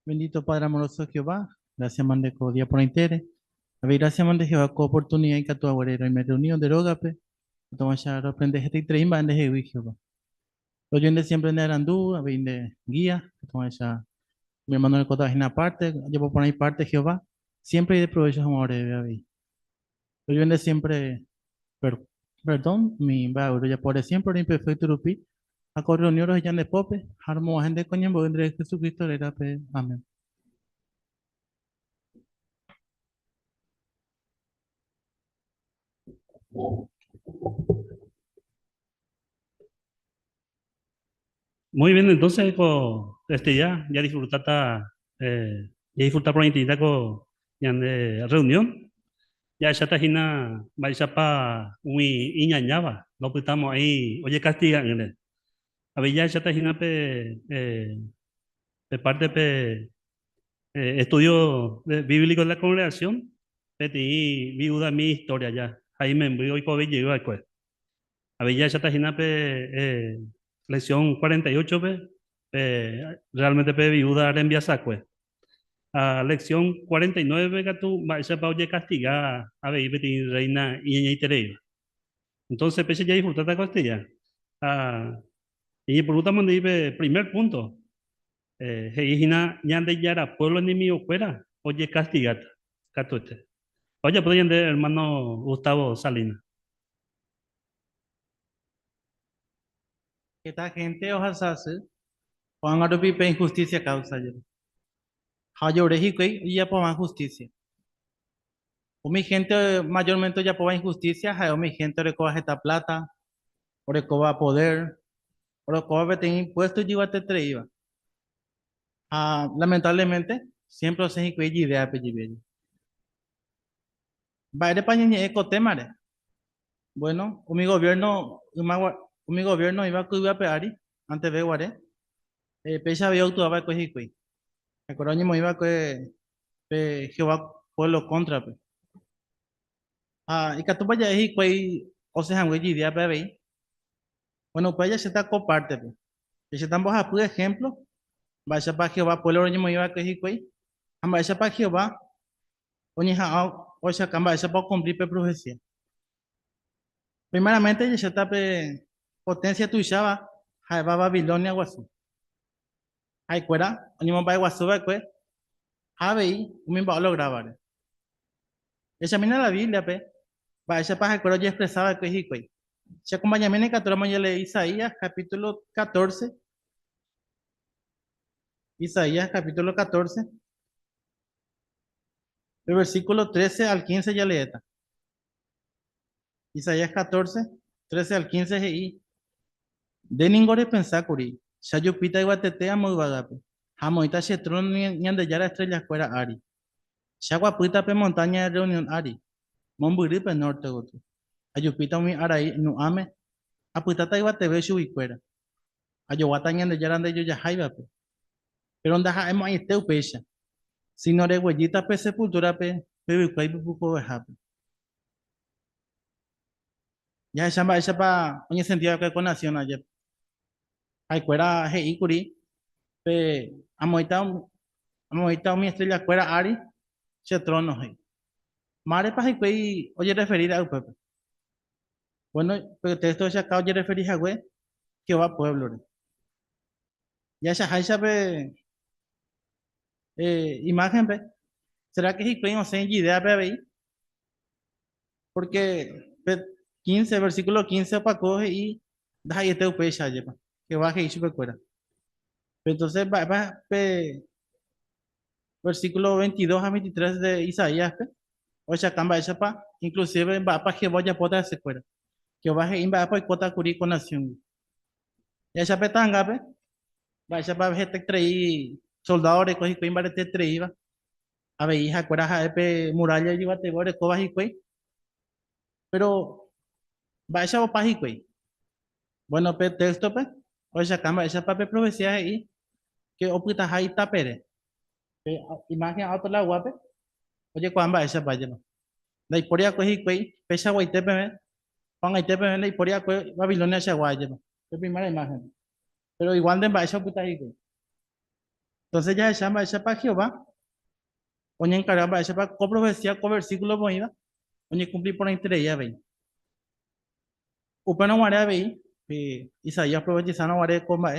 Bendito Padre amoroso Jehová, gracias mande con día por interés. A ver, gracias mande Jehová con oportunidad y que tu abuelo y me reunión de rogape. Toma ya aprende este y tres bandes de Jehová. Lo yo de siempre en Arandú, a ver de guía. Toma ya mi hermano de cota en parte, llevo por ahí parte Jehová. Siempre hay de provecho amor de ver. Lo yo de siempre, per, perdón, mi va, ya por siempre en perfecto rupi. A correr reuniones ya de pope, armo a gente coño en de Jesucristo era pe. Amén. Muy bien, entonces ya disfrutata ya disfrutar por intimidad con ya de reunión ya está hina vais pa muy iñañaba no pues estamos ahí oye castiga en el a ver ya está hina de parte estudio bíblico de la congregación petí viuda mi historia ya ahí me envió y por llegó al cual a ver ya está hina lección 48 realmente viuda envía sacue a lección 49 que tú vas a oye castigar a ver y reina y terei entonces pese ya disfrutar de costilla ah y por último dice primer punto hina ñande yara pueblo enemigo fuera oye castigata catote oye podrían de hermano Gustavo Salinas. Esta gente ojalá se Juan Arupi injusticia causa yo. Hayo y ya por justicia. O mi gente mayormente ya por injusticia, o mi gente recoge esta plata, o recoba poder, o recoba tener impuestos y te traía. Lamentablemente, siempre se hizo idea de va de pañe eco temare. Bueno, mi gobierno iba a cuidar a peari, antes de guare, pesa vio tu aba coji cui. El coronimo iba que Jehová pueblo contra. Y que tú vayas ahí, o sea, güey, idea, bebé. Bueno, pues ya se está comparte, pues. Y si estamos a puro ejemplo, vaya para Jehová, pues lo mismo iba a coger, güey. Vaya para Jehová, oye, o sea, camba, esa para cumplir la profecía. Primeramente, ya se está potencia tu Shaba, va Babilonia, guasu. Hay cuera, oye, va guasu, pues. Habe, un mismo lo grabar. Examina la Biblia, pues. Vaya para el cuero ya expresaba, güey. Si acompañamiento que tú ya leí Isaías, capítulo 14. Isaías capítulo 14, el versículo 13 al 15 ya leeta. Isaías 14, 13 al 15 y de ningore pensacuri. Shayupita y guatetea muy vagape. Jamoita chetron ni ande ya la estrella fuera ari. Shaguapuita pe montaña de reunión ari. Momburi pe norte goto. Ayupita mi araí no ame. Aputata y guatebe shubicuera. Ayowata ni ande ya ande yo ya jaiba pe. Pero onda jaemo ahí este upecha. Si no de huellita pe sepultura pe. Pe bicuay pe pupo bejape. Ya esa pa oye sentido que con nación ayer ay cuera hei curi pe amoita mi estrella cuera ari se trono hei mare pa hei cuei oye referir a pepe bueno pero texto ese acá oye referir a güey que va pueblo re. Ya esa pe imagen pe será que hei cuei no sé idea pe ahí porque pe 15 versículo 15 pa coge y da ahí este upe ya lleva que va hei super cuera entonces va pe versículo 22 a 23 de Isaías, pe. O sea, camba esa pa, inclusive va pa que vaya pota se cuera. Que va a ir va pa cota curi con nación. Ya esa pe tanga, pe. Va esa pa gente trei soldado de cogi cuin te trei va. A ver, hija, cuera ja pe muralla y va te gore cobas y cuey. Pero va esa pa y cuey. Bueno, pe texto, pe. O sea, camba esa pa pe profecía ahí que opita ahí tapere. Imagen a otro lado, guape. Oye, cuamba esa pa lleva. La historia cogi cuey, pesa guaitepe, Juan ahí te ven la historia que Babilonia se guaya, la primera imagen. Pero igual de embajador puta ahí, Entonces ya llama ella para Jehová, oye encargaba ella para coprofecía, con versículo moída, oye cumplir por interés ya veis. Upana guarda veis, Isaías profetizando guarda coma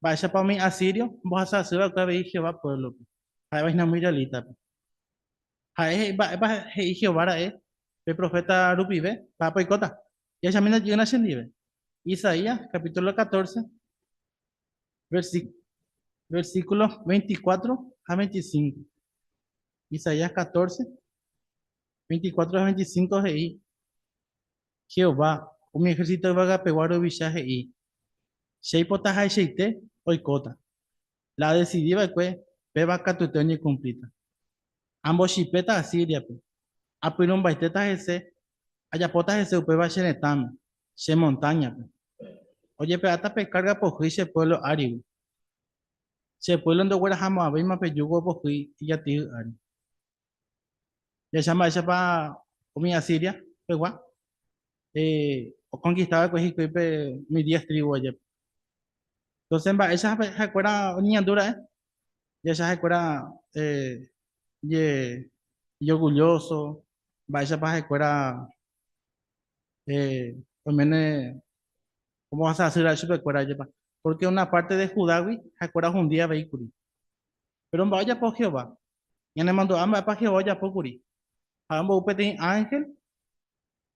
vaya para mí asirio, vos a hacer acá veis Jehová pueblo. Ahí vais na muy realita. Ahí va Jehová el profeta Rupibe, para poicota. Ya ella me llega a ascendir. Isaías capítulo 14, versículo versículos 24 a 25. Isaías 14, 24 a 25 de ahí. Jehová, un ejército vaga peguaro villaje y sheipota hay sheite oikota. La decidida que beba catuteño cumplita. Ambos shipeta asiria pe. Apirun baiteta ese, ayapota ese upeba shenetam, she montaña pe. Oye, pe ata pe carga por juicio pueblo arigo. Che pueblo ndo guara jamo abima pe yugo por juicio y ya ti ari. Ya llama ella pa comida asiria, pe gua. O conquistaba pues y mi 10 tribus allá. Entonces, esa recuerda niña dura, y esa recuerda y orgulloso, va esa para recuerda también cómo vas a hacer eso recuerda allá, porque una parte de Judaví recuerda un día vehículo, pero vaya por Jehová, ya le mandó ambas para Jehová ya por curi, ambos upete ángel,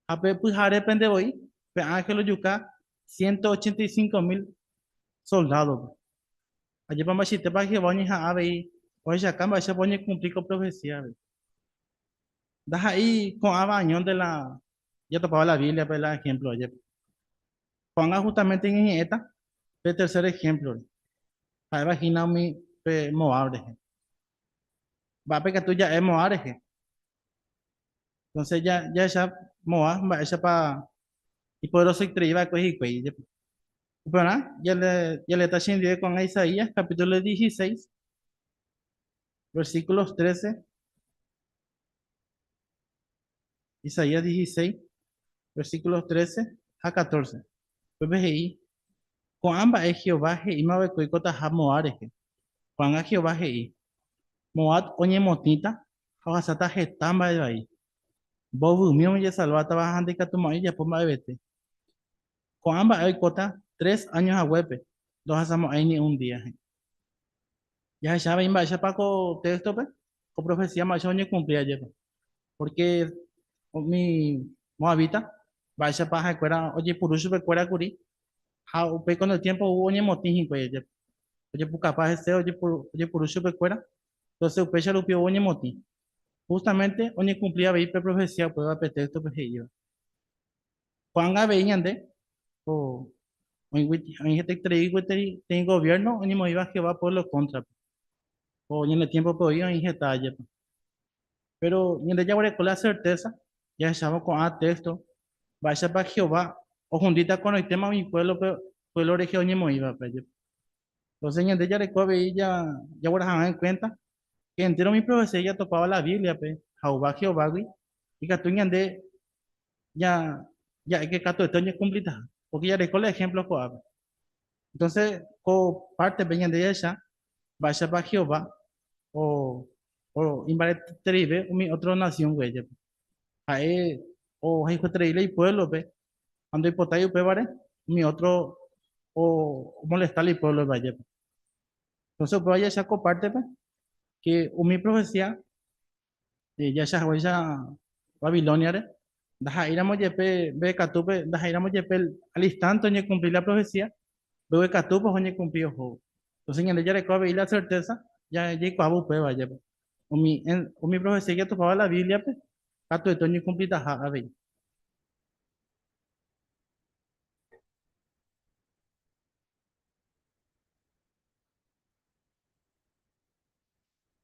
a pe pujare pende hoy, pe ángel yuca 185.000 soldados. Allí vamos a decir, para que vos a ver, pues acá va a poner cumplir con profecía. Deja ahí con abañón de la, ya topaba la Biblia, por ejemplo, oye. Ponga justamente en esta, el tercer ejemplo. Para imaginar mi Moab, va a pegar tú ya es Moab, entonces ya Moab, va a para, y poderoso y tres iba a coger y cuello. Pero nada, ya le está haciendo con Isaías, capítulo 16, versículos 13, Isaías 16, versículos 13 a 14. Pues ves ahí, con ambas es Jehová, y me voy a contar a Moab, Juan a Jehová, y Moab, oye, motita, ahora se está gestando ahí. Bobu, mío, ya salva, trabajando y que tu madre ya por más vete. Con ambas hay cota 3 años a huepe, dos hacemos ahí ni un día. Ya saben, vaya para con texto, pues, con profecía más oye cumplía ya, porque mi moabita, vaya para recuerda, oye, puruso recuerda curi, con el tiempo hubo oye motín, pues, oye, por capaz de ser, oye, puruso recuerda, entonces, upecha lo pio oye motín. Justamente, oye cumplía veí profecía, pues, a pretexto, pues, iba. Juan a veían de, o en este creí que ten gobierno, oye, me iba que va por lo contra, o en el tiempo podía en detalle. Pero ni de ya con la certeza, ya estamos con texto, vaya para Jehová, o juntita con el tema mi pueblo, pueblo región y moiva, pues. Entonces, en de ya recobe y ya voy a en cuenta que entero mi profesor ya topaba la Biblia, pues, Jehová, güey, y que tú de ya, ya hay que cato esto ya cumplita, porque ya recoge ejemplos, pues. Entonces, con parte vengan de ella, vaya para Jehová, o, o invade tribe, mi otra nación, güey, ahí o hay que traerle y pueblo ve cuando hay potayo pe vale mi otro o molestarle y pueblo vaya entonces pues vaya saco parte pe que mi profecía ya ya Babilonia re deja ir a mojepe ve catupe deja ir a mojepe al instante ni cumplir la profecía ve catupe o ni cumplió jo entonces en el ya recobe y la certeza ya cuabu pe vaya o mi profecía que tocaba la Biblia pe catu esto ni cumplir ta a ver.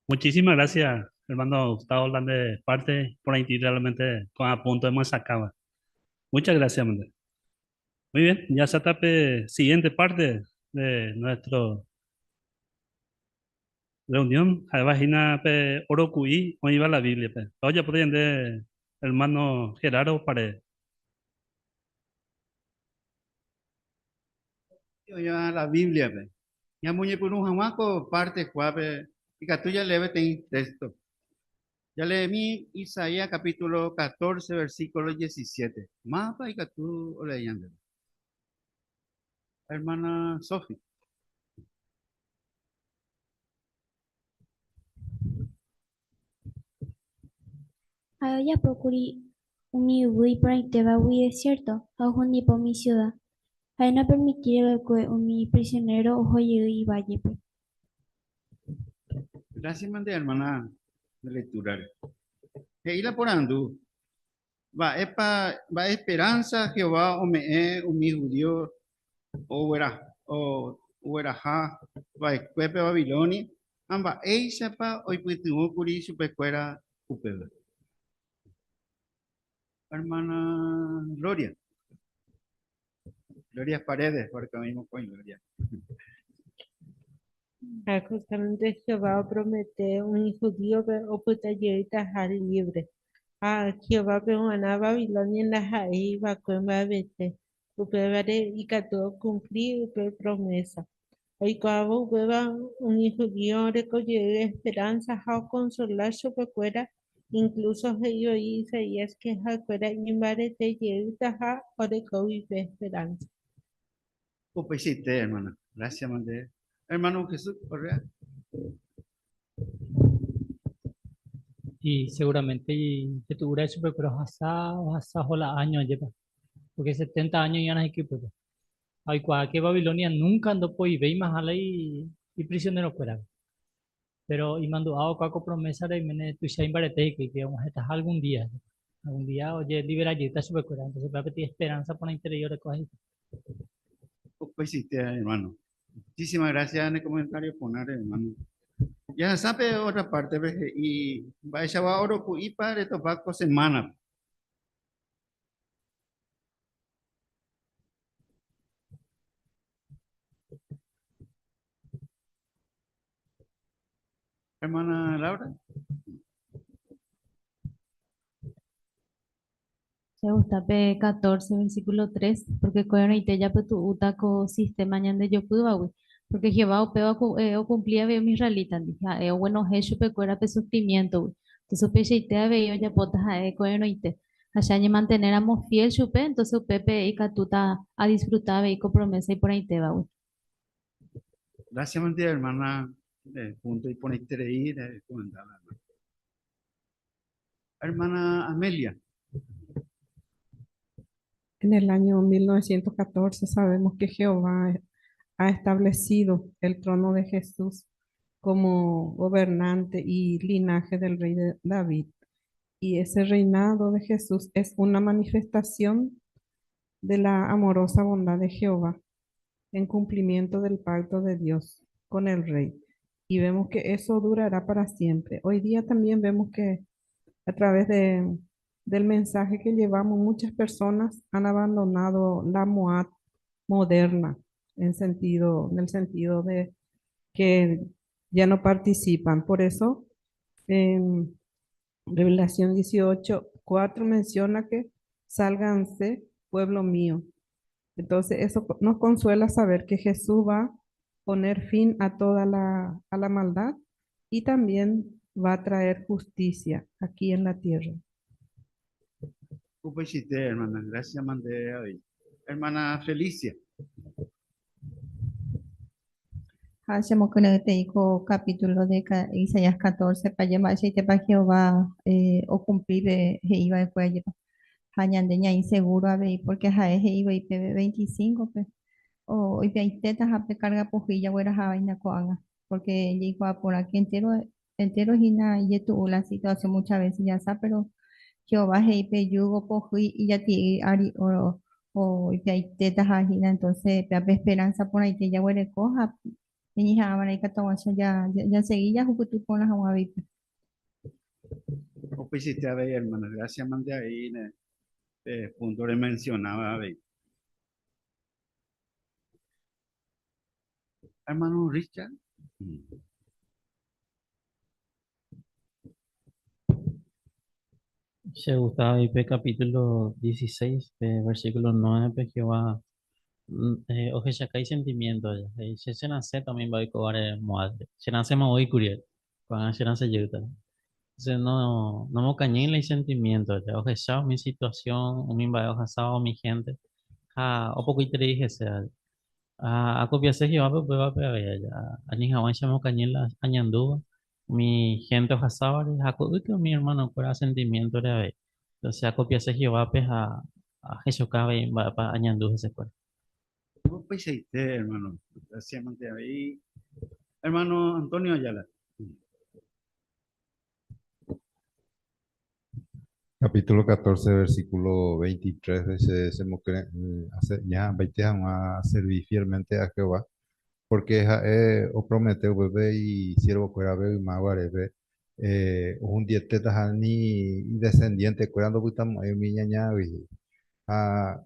Muchísimas gracias, hermano Gustavo hablando de parte, por ahí realmente con a punto hemos sacado. Muchas gracias, hermano. Muy bien, ya se tape siguiente parte de nuestra reunión. A la página pe Orocuí, hoy va la Biblia. Pe. Oye, por ahí de hermano Gerardo para Yo ya la Biblia, pe. Ya muñe por un jamaco parte cuave y catuya leve ten texto. Ya leí mi Isaías capítulo 14 versículo 17. Mapa y catu leyendo. Hermana Sofi. Había procurado unir para Iteba muy desierto, a Jonipo mi ciudad. Hay no permitir que un prisionero ojo y valle. Gracias, mande hermana de lectura. E ila por andu. Va esperanza Jehová o me o mi judío o era ha va escuepe Babilonia. Amba eisa pa hoy puituo curi supercuera upebe. Hermana Gloria. Gloria Paredes, porque mismo con Gloria. Justamente Jehová promete un judío que oputaría dejar libre. Jehová peruana Babilonia en la Jai va con Babete. Upebare y cató cumplir upe promesa. Hoy cabo upeba un judío recoger esperanza a consolar su pecuera. Incluso yo y Isaías que jacuera invare te lleva a oreco y esperanza. Upesite, hermana. Gracias, mande. Hermano Jesús Correa. Y seguramente que tu eso pero hasta hola años lleva porque 70 años ya no hay que pues hay que Babilonia nunca andó por y más a y prisionero fuera pero y mandó a Caco promesa de mene tu shain barete que vamos a estar algún día oye libera allí está super fuera entonces va a pedir esperanza por el interior de cosas Upesite, hermano. Muchísimas gracias en el comentario poner, hermano. Ya sabe otra parte, y va a echar oro y para topaco semana. Hermana Laura. Se gusta P14, versículo 3 porque cohen y te ya tu utaco sistema ñande yo pudo porque Jehová o peo o cumplía veo mi israelita, dije, bueno, Jesús pe cuera pe sufrimiento, güey. Entonces peche y te veo ya potas a cohen y te, allá ni manteneramos fiel chupe, entonces Pepe y catuta a disfrutar y con promesa y por ahí te va, güey. Gracias, mande, hermana. Punto y ponete ahí, comentar. Hermana Amelia. En el año 1914 sabemos que Jehová ha establecido el trono de Jesús como gobernante y linaje del rey de David. Y ese reinado de Jesús es una manifestación de la amorosa bondad de Jehová en cumplimiento del pacto de Dios con el rey. Y vemos que eso durará para siempre. Hoy día también vemos que a través del mensaje que llevamos, muchas personas han abandonado la Moab moderna en el sentido de que ya no participan. Por eso, en Revelación 18:4 menciona que sálganse, pueblo mío. Entonces, eso nos consuela saber que Jesús va a poner fin a toda a la maldad y también va a traer justicia aquí en la tierra. Upesite, hermana. Gracias, mande hoy. Hermana Felicia. Hacemos con el teico capítulo de Isaías 14 para llamar si te para Jehová o cumplir iba después allá. Hañandeña inseguro a ver porque jae iba y PB 25 pues o y hay tetas a carga pujilla güera ja vaina coanga porque llegó a por aquí entero y na y tu la situación muchas veces ya está pero Jehová hei pe yugo poji y ya ti ari o y hay tetas ajina entonces pe esperanza por ahí te ya güere coja y ya van ahí que ya seguía jucutu con las aguavitas. Upesite, a ver, hermana. Gracias, mande ahí. Punto le mencionaba, a ver. Hermano Richard. Se gustaba IP capítulo 16, versículo 9, Jehová O que ya hay sentimiento ya. Se nace también va a cobrar muadre. Se nace más hoy curiel. Cuando se nace yo. Entonces no me cañé en el sentimiento ya. O que ya mi situación, mi va a mi gente. O poco y te dije sea. Aku biasa hiyo apa beberapa ya ya. Ani hawan siya mo kanila añanduva. Mi gente hasawa aku itu mi hermano por sentimiento de ahí. Entonces aku biasa hiyo apa a Jesús cabe pa añanduva se por. Vos pensaste, hermano. Gracias, ahí. Hermano Antonio Ayala. Capítulo 14, versículo 23, dice, ya, 20 a servir fielmente a Jehová, porque o prometeu bebé y siervo cuera bebé y maguare bebé, un dieteta ni descendiente cuerando butamo mi ñaña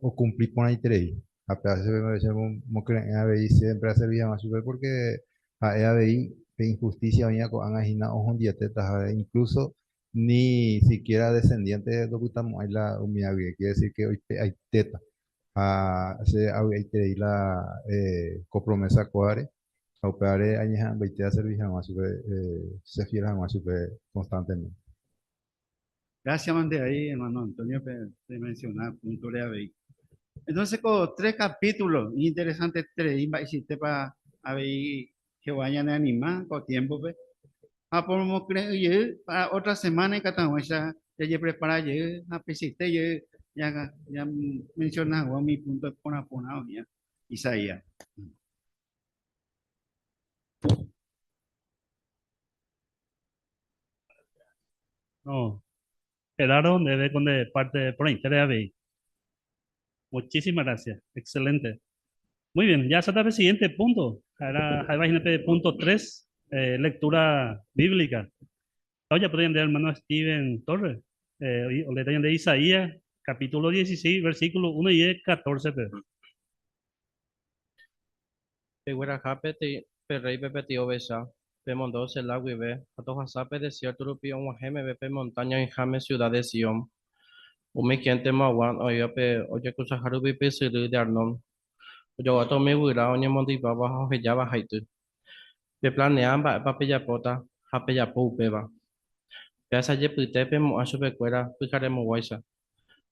o cumplir con ahí tres, a pedazo de veces mo creen a ver siempre a servir a más super porque a ver de injusticia venía con angina o un dieteta incluso ni siquiera descendiente de lo que estamos ahí la humildad quiere decir que hoy hay teta se hay te la copromesa cuare a operar añejan 20 a servir a más super se fiera a más super constantemente. Gracias, ahí, hermano Antonio, te mencionar punto de ahí. Entonces, con tres capítulos interesantes, tres, y hiciste para ver que vayan a animar con tiempo, pues. Por mo creo yo, para otra semana y cada vez ya prepara yo, pesiste yo, ya mencionaba mi punto de poner ya, Isaías. No, Gerardo, debe con de parte por ahí, te de muchísimas gracias. Excelente. Muy bien, ya se está el siguiente punto. Ahora, imagínate, punto 3, lectura bíblica. Ahora podrían leer hermano Steven Torres, o le de Isaías, capítulo 16, versículo 1 y 14. Peguerajape pe rey pepe tío besa, pe mondo se la guibe, atojasape desierto rupio guajeme bepe montaña y jame ciudad de Sion. Umi quien mawan oya pe oye kusaharubi pe suru de Arnon. Yo ato me wira oñe mondi baba hojellaba haitu. Pe planean ba pa peyapota, ha peyapo upeba. Pe asa ye pute pe mo aso pe cuera, picare mo guaisa.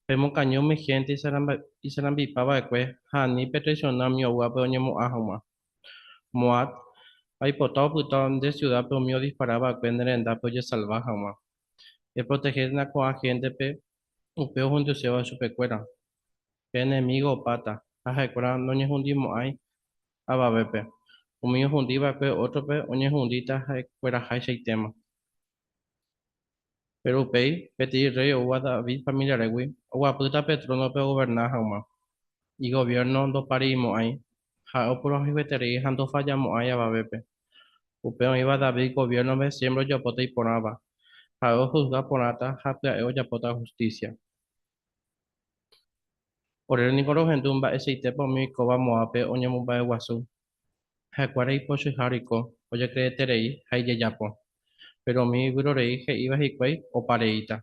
Pe mo caño mi gente y sarambi pava ekwe, ha ni pe traicionar mi ogua pe oñe mo ahoma. Moat, hay potado putón de ciudad, pero mío disparaba a en pues ya salvaje, ma. El proteger na con agente pe, un peo junto se va a su pecuera. Pe enemigo pata, aja cuera no ni hundimos hay, aba bepe. Un mío hundiva pe otro pe, oñe hundita, aja cuera hay seis tema. Pero pe, peti rey o David familia rewi, o puta petrono pe gobernar, ma. Y gobierno do parimos hay. Ja o puro veterí, jando fallamos hay, aba bepe. Upeo iba David gobierno me siembro yo pote y ponaba. Hago juzga ponata, hapia eo ya pota justicia. Orel ni koro hendumba ese po mi koba moape oña mumba e guasu. Hakuare y pocho hariko, oye cree terei, haye yapo. Pero mi virorei he iba hikwei o pareita.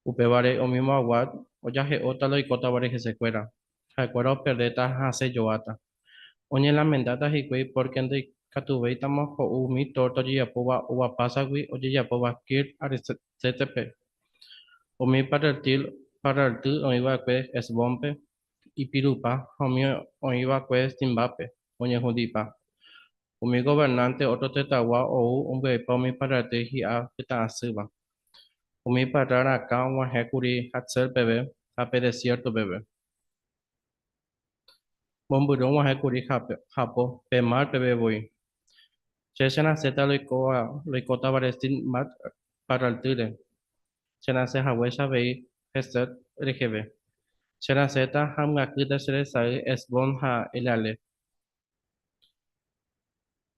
Upevare o mismo aguad, oya he otalo y cota vare que se cuera. Hakuaro perdeta hace yoata. Oñe la mendata hikwei porque ende katuveitamos ko umi torto yapoba uva pasagui oye yapoba kir arisetepe. Omi para el tu oiva que es bombe y pirupa, omi oiva que es timbape, oñe judipa. Omi gobernante otro tetagua o un bepa omi para el teji a teta asuba. Omi para acá un hekuri hatser bebé, hape desierto bebé. Bomburón un hekuri japo, pemar bebé voy. Chesena zeta loicota barestin mat para el tire. Chena se hawesha vei, heset regebe. Será zeta hamga kuda sere sai es bon ha elale.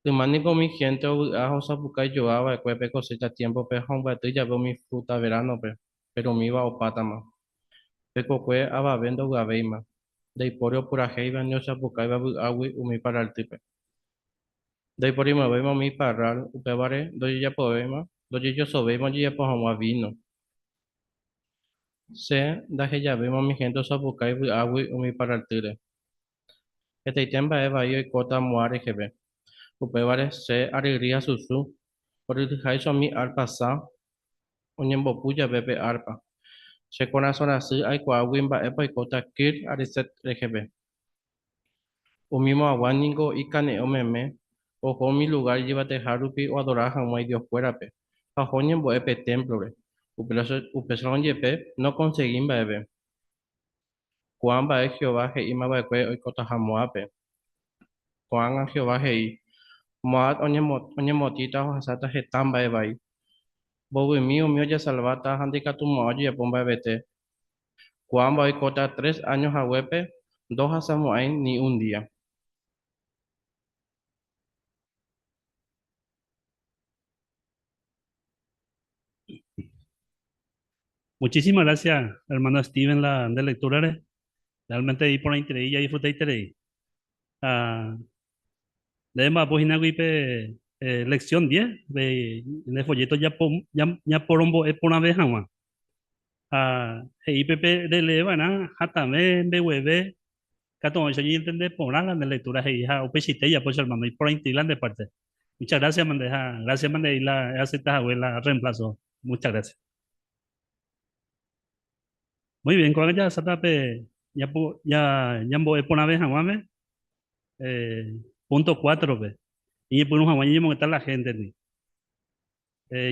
Tu mani con mi gente o ajo sapuca yo aba cuepe cosecha tiempo pe homba tu ya veo mi fruta verano pe. Pero mi va o patama. Pe cocue aba vendo gaveima. De porio pura heiva no sapuca iba bu agui umi para el tipe. De porio me vemos mi parral upevare do ya poema. Do yo sobemo ya po homa vino. Se daje ya vimos mi gente sopucay agui umi para el tire. Este itemba eva y cota muare que ve. Upevare se alegría susu. Por el jaiso mi arpa sa. Uñembo puya bebe arpa. Se corazón así ay coaguimba epa y cota kir ariset regebe. Umimo aguaningo y cane omeme. Ojo mi lugar llévate harupi o adoraja muy Dios fuera pe. Pajoñembo epe templo re. Upesaron yepe no conseguimos bebe. Juan va a Jehová que ima va que hoy cota jamoape. Juan a Jehová que Moab oñemotita o hasata hetam va vai. Bobo mío ya salvata handika tu moab ya pomba vete. Juan va a cota 3 años a huepe, 2 a ni un día. Muchísimas gracias, hermano Steven, la de lectura. Realmente ahí por la interés ya disfruté interés. Ah, debemos apoyar wipe lección 10 de en el folleto ya por un es por una vez jamás. IPP de levana hatame BWB Cato yo entender por la de lectura y ja upechite ya pues hermano y por intilan de parte. Muchas gracias, Mandeja. Gracias, Mande, y la aceptas abuela reemplazo. Muchas gracias. Muy bien, cuando ya se tape, ya voy por una vez, jamás, punto 4, ve. Y por un jamás, que está la gente, ni.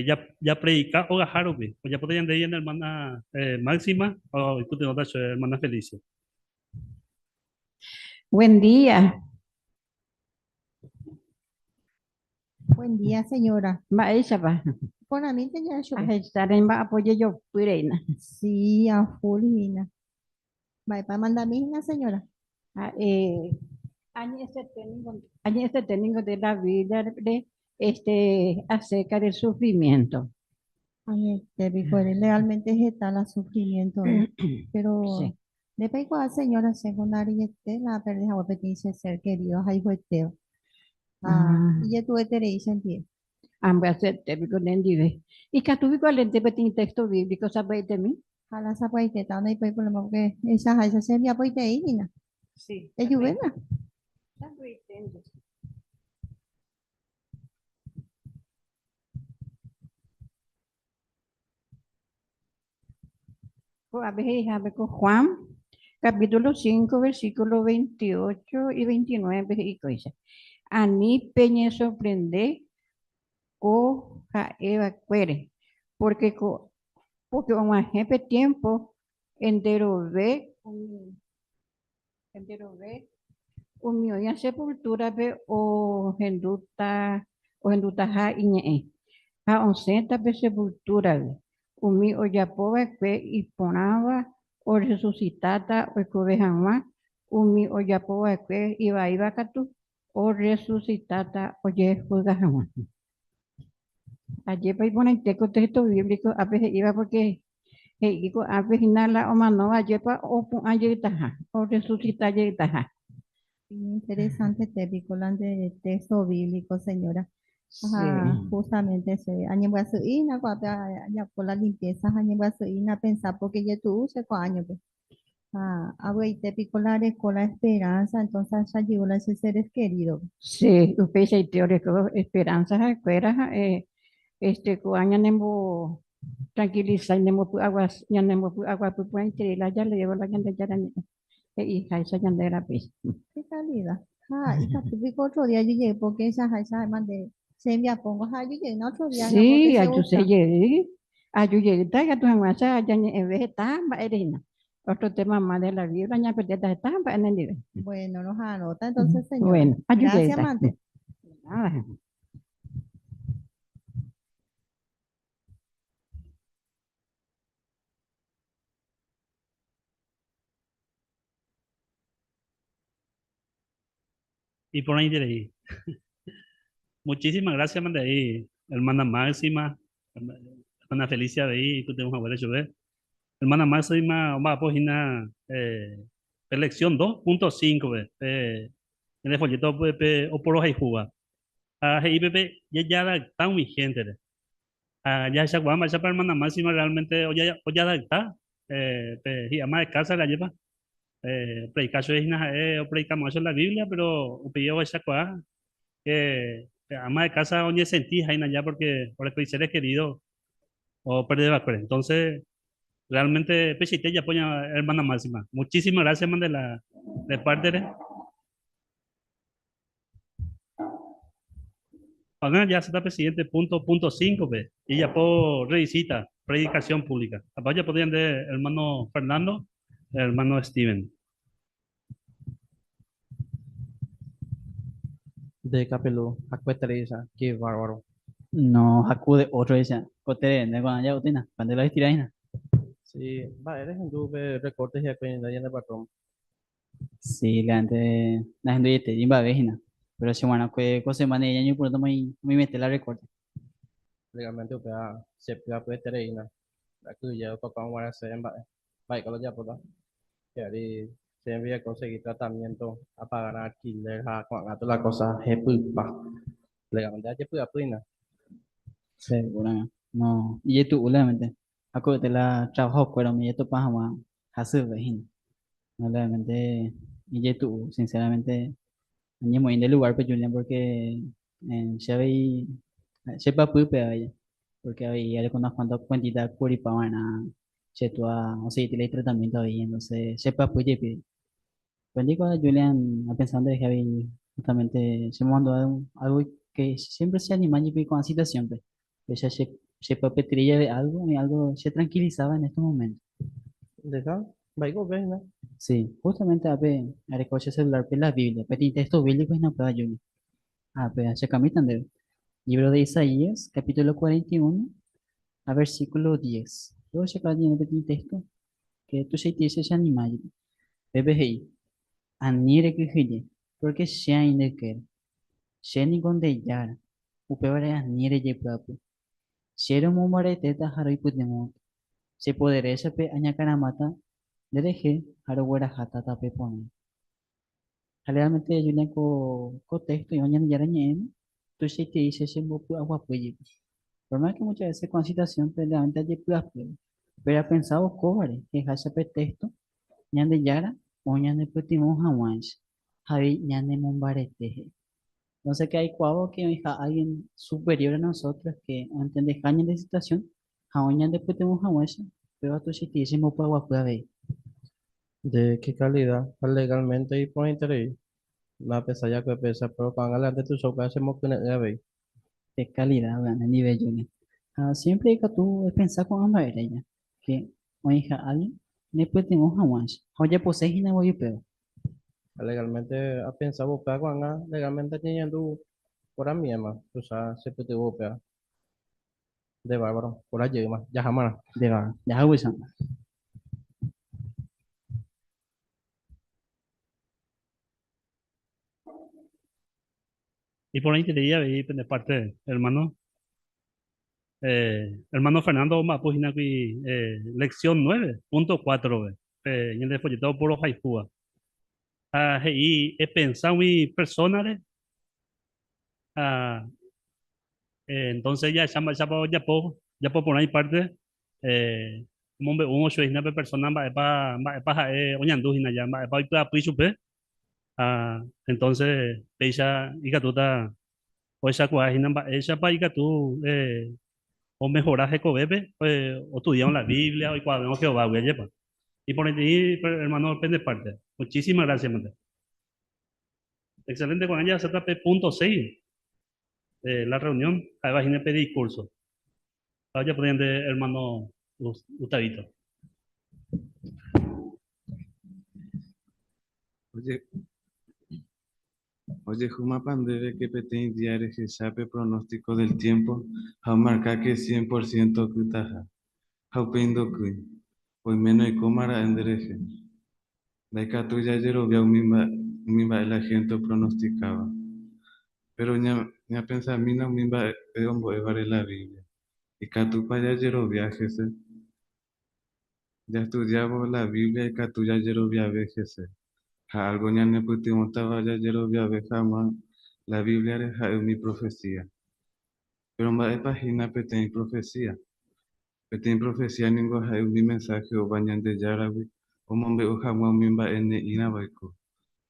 Ya predica o gajaro, ve. Pues ya podrían de ir en hermana máxima, o escute otra hermana Felicia. Buen día. Buen día, señora. Maesha va. Con a mí tenía yo. A estar en va apoyo yo pureina. Sí, a full, Gina. Va para mandar mi hija, señora. Año este técnico de la vida de acerca del sufrimiento. Ay, realmente es tal sufrimiento, ¿eh? Pero Sí. después cuando señora secundaria la pérdida de petición ser querido, hay jueteo. Y tú te dicen bien. Ambas hacer técnico de endive. Y que tuve con el texto bíblico, ¿sabes de mí? A la zapaite, tal vez por lo menos que esa se me apoya ahí, Gina. Sí. ¿Es lluvia? A ver, con Juan, capítulo 5, versículo 28 y 29, y dice, a mí peñe sorprende co ja eva cuere, porque un jefe tiempo entero ve un mío ya sepultura ve o henduta ja iñe a oncenta ve sepultura ve un mío ya pobre que y ponaba o resucitata o covejanwa un mío ya pobre que iba catu o resucitata o ye jugajanwa. Ayer para poner texto bíblico a veces iba porque digo a veces nada o mano ayer para o pon ayer taja o resucitar ayer taja. Interesante película de texto bíblico, señora. Sí. Justamente se año va a ser ina cuando ya por la limpieza año va a ser ina pensar porque ya tú se años pues. Abuelita picolar con la esperanza, entonces ayudó a esos seres queridos. Sí, usted se teórico esperanza fuera cuaña nemo tranquiliza nemo aguas ya nemo agua puede la ya le llevo la gente ya hija esa ya de la pez. Qué calidad. Y capítulo otro día yo llegué porque esa mandé se me pongo yo llegué en otro día ya porque Sí, se ayu se usa. llegué ayu llegué ta tu masa ya en vez de tamba erina otro tema más de la vida ya perdí de tamba en el nivel. Bueno, los anota entonces, señora. Bueno, ayu Gracias, llegué. Mante. Nada. Y por ahí de ahí. Muchísimas gracias, Mande, ahí, hermana Máxima, hermana Felicia de ahí, tú tenemos abuela Chubé. Hermana Máxima, vamos a página elección 2.5, en el folleto o por hoja y juga. IPP ya está muy gente. Ya esa guama, esa para hermana Máxima realmente, o ya está. y ama de casa la lleva, predicar eso es o predicamos eso en la Biblia, pero pidió esa cosa, que ama de casa oye sentí ahí allá porque los seres queridos o perder la cuenta. Entonces, realmente, Pechite ya apoya hermana máxima. Muchísimas gracias, man, de parte de. Ahora ya se está presidente, punto 5, y ya por revisita, predicación pública. Aparte ya podrían de hermano Fernando, hermano Steven. De Capelú, Acueteresa, qué bárbaro. No, acude otro esa. Cotere, ne cuando ya utina, cuando la estiraina. Sí, va, eres en tu recortes y acuerdas en el patrón. Sí, la gente yete, imba vejina. Pero si bueno, que cosa manera yo por muy mete la recorte. Legalmente, se puede Acueteresa. La que ya papá va a hacer en va, que lo ya por que ahí se envía a conseguir tratamiento a pagar alquiler, a toda la cosa, jepupa. Legalmente, ya puede aplinar. Seguro, no. Y tú, ulamente. Acude la trabajo, pero me yeto pajama, hace vejina. Ulamente, y tú, sinceramente, ni muy en el lugar, pero Julián, porque se ve, sepa pupe a ella. Porque había con unas cuantas cuantitas curipamana, se tú o sea, tiene tratamiento ahí, entonces sepa puye. Pues digo a Julián, a pensando de que había justamente se me mandó algo que siempre se anima y con la situación, pues. Ella se papetrilla de algo y algo se tranquilizaba en estos momentos. ¿Deja? Va, y ves, ¿no? Sí, justamente a ver, a recoger celular, pues la Biblia, pero textos bíblicos no puedo ayudar. Pues se caminan de libro de Isaías, capítulo 41, a versículo 10. Yo se acaba de pedir texto que tú se dice se anima, bebé hey, anire que hille, porque se ainda quer. Sheni gonde yara, upevare anire ye papu. Shero mumare teta haroi pudemo. Se poderesa pe añacaramata, dereje, haro guera jata tape pone. Realmente yo le co texto y mañana ya reñen, tú se te dice se mopu agua puye. Por más que muchas veces con citación, pero realmente ye puye. Pero pensado cobre, que hace pe texto, ñande yara, o ñande putimo jamás. Javi ñande mombarete. Entonces, que hay cuavo que hija alguien superior a nosotros que entiende caña de situación, aún después tenemos a hueso, pero a tu sitísimo pues guapo ver. ¿De qué calidad? Legalmente y por interés. La pesa ya que pesa, pero cuando adelante tu sopa hacemos que ya veis. De calidad, bueno, nivel junior. Siempre que tú pensar con ambas ella, que o hija alguien después tenemos a hueso, oye pues es y no voy peor. Legalmente ha pensado buscar cuando legalmente teniendo por a mí más, o sea, se puede buscar de bárbaro, por allí más, ya jamás. De verdad, ya hueso. Y por ahí te diría, de parte, hermano. Hermano Fernando, pues, lección 9.4, y el folletado por los Haifúa. Y he pensado mi personales, ah, entonces ya puedo poner ahí parte, como uno soy una persona, para oñandujina ya, para pichupe, entonces, ella, y que tú o esa cuajina, esa para y que tú, o mejorar Jacobebe, o estudiamos la Biblia, o cuando vemos Jehová, voy a llevar. Y por ahí, hermano, depende parte. Muchísimas gracias, hermano. Excelente, con ella se trata punto 6 de la reunión. Ahí va a pedir curso. Vaya poniendo, hermano Gustavito. Oye, Juma Pandebe que petén diario que sabe pronóstico del tiempo, a marcar que 100% kutaja. Haupendo kui, pues menos y comara endereje. La tuya ayer obvia mimba el agente pronosticaba. Pero ya pensaba, a mí no mimba evar la Biblia. Y catupa ya ayer viajes. Ya estudiaba la Biblia y catuya ayer viajes. Algo ya ne puti montaba ya ayer jamás. La Biblia es mi profecía. Pero más de página petén profecía. Petin profecía ningo hay un mensaje o bañan de yarawi, o mombe o jamón mimba ene ina baiko.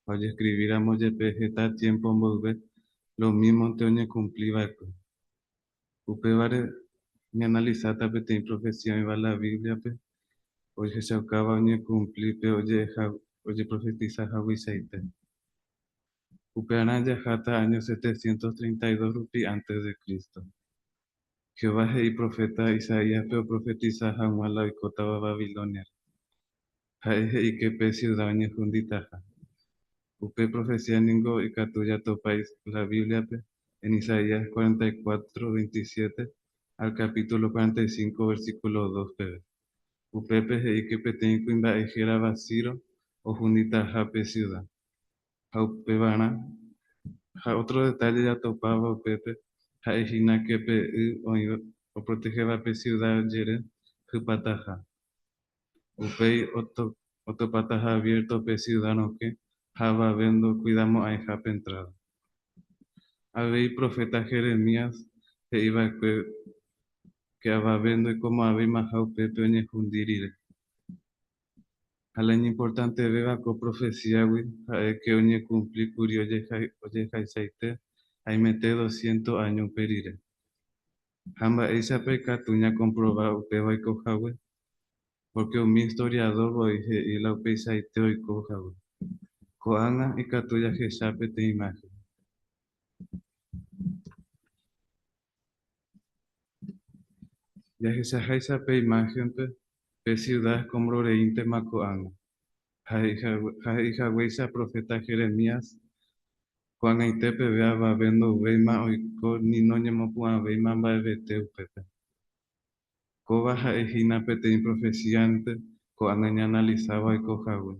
Oye, escribir a molle pejeta tiempo volver, lo mismo te oñe cumplir baiko. Upe vare, me analizata petin profecía me va la Biblia pe, oye se acaba oñe cumplir pe oye profetiza jawisaite. Upe anaya jata año 732 rupi antes de Cristo. Jehová y profeta Isaías pero profetiza jamás la icotaba Babilonia. Jaeje y que pe ciudad oñe junditaja. Upe profecía ningo y catuya topais la Biblia pe, en Isaías 44, 27 al capítulo 45, versículo 2 pe. Upe peje y que petenco imba ejera basiro o junditaja pe ciudad. Upe vana. Otro detalle ya topaba Pepe, Jaejina que pe o protegeba pe ciudad yere, Jupataja. Upei otopataja abierto pe ciudadano que, Java vendo cuidamos a Japa entrada. Habéis profeta Jeremías, que iba que aba vendo y como habéis majao Pepe oñe jundirire. Alain importante vega con profecía, que oñe cumplir curio oye jaisaite, hay mete 200 años perire. Hamba esa peca tuña comproba upeba y cojawe, porque un mi historiador boije y la upesa y teo y cojawe. Coanga y catuya jesape te imagen. Ya jesa pe imagen pe ciudad como reinte macoanga. Jaija profeta Jeremías, Juan y tepe vea va vendo veima oiko ni no ñemo puan veima va vete upepe. Coba jaejina pete profeciante, coanga analizaba y cojawe.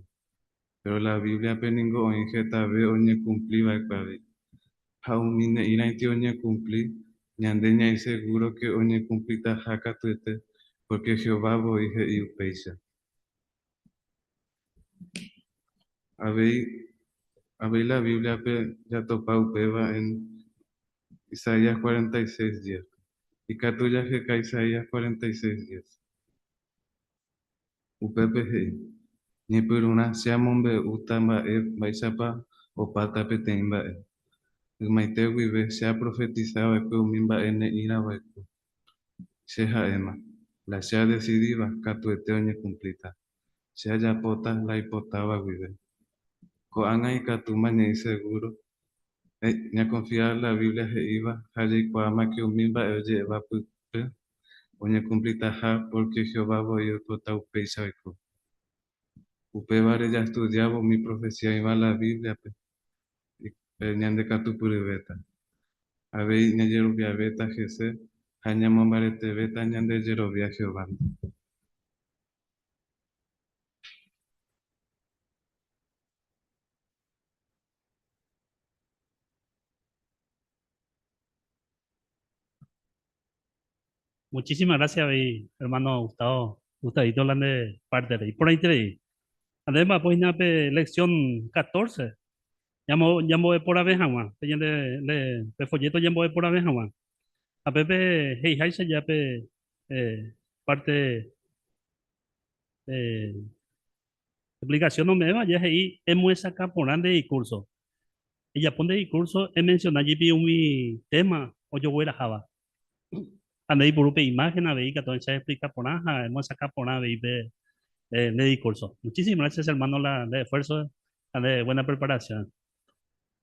Pero la Biblia peningo oinjeta ve oñe cumplí vaikpavi. Jaumine iraiti oñe cumplí, ñandeña y seguro que oñe cumplí tajaka tuete, porque Jehová boije y upeisha. Habéis la Biblia pe ya topa upeva en Isaías 46:10. Y catuya jeca Isaías 46:10. Upepe hei. Ni por una seamombe utamba baisapa o pata peteimba Maitegui ve se ha profetizado que umimba ene ira vaiko. Seja ema. La sea decidida catuete oñe cumplita. Sea ya pota la hipotaba vive. Coanga y catuma ni seguro. Ni a confiar la Biblia se iba. Haye coama que umimba oye va pupe. Oñe cumplita ja porque Jehová voy a pota upeisa vaiko. Upe vare ya estudiaba mi profecía iba la Biblia pe. Ñan de catupuribeta. Habéis ñayerovia beta Jesse, Hañamombarete beta ñande yerovia Jehová. Muchísimas gracias, hermano Gustavo. Gustavito hablando de parte de ahí. Por ahí te leí. Además, pues, lección 14. Llamo de por abeja, man. Le folleto llamo de por abeja, man. A Pepe, hey, hay ya pe, parte, explicación no me va, ya ahí, es muy saca por ande y curso. Ella pone y curso, es mencionar allí un tema, o yo voy a Java. Ande y por una imagen, a ver, que todo se explica por nada, hemos sacado por nada, de discurso. Muchísimas gracias, hermano, de esfuerzo, de buena preparación.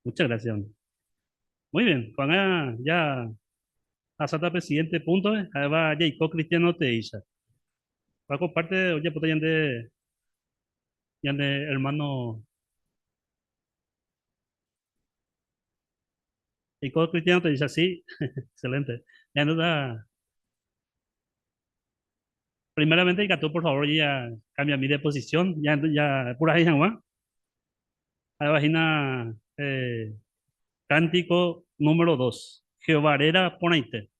Muchas gracias. Muy bien, con ya hasta el siguiente punto, ahí va Jacob Cristiano te dice. Va a comparte, oye, pues ya de hermano Jacob Cristiano te dice así, excelente. Ya no da, primeramente, que tú por favor ya cambia mi posición, ya pura ahí, ¿no? Ahí vagina, cántico número 2. Jehová era ponente.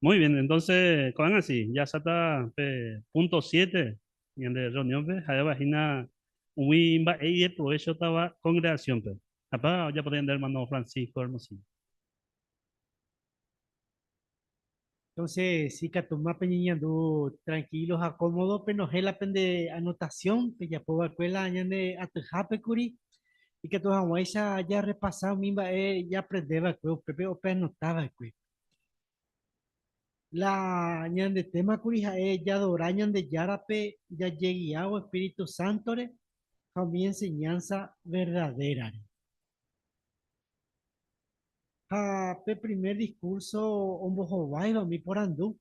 Muy bien, entonces, con así, ya está punto 7 y en la reunión, pues, hay vagina, Wimba, y provecho estaba congregación, pues. Apa, ya podrían dar hermano Francisco Hermosillo. Entonces, sí, que toma peñiñando tranquilos, acomodo, pero no es la pende anotación, que ya puedo escuela añade a tejape curi, y que tu ya ya repasado, mimba, ya aprendeba, pues, pepe, o anotaba, pues. La ñande tema curija ya dorañan de yarape ya lleguiao Espíritu Santo re mi enseñanza verdadera re. Pe primer discurso ombo jovaiva mi por andú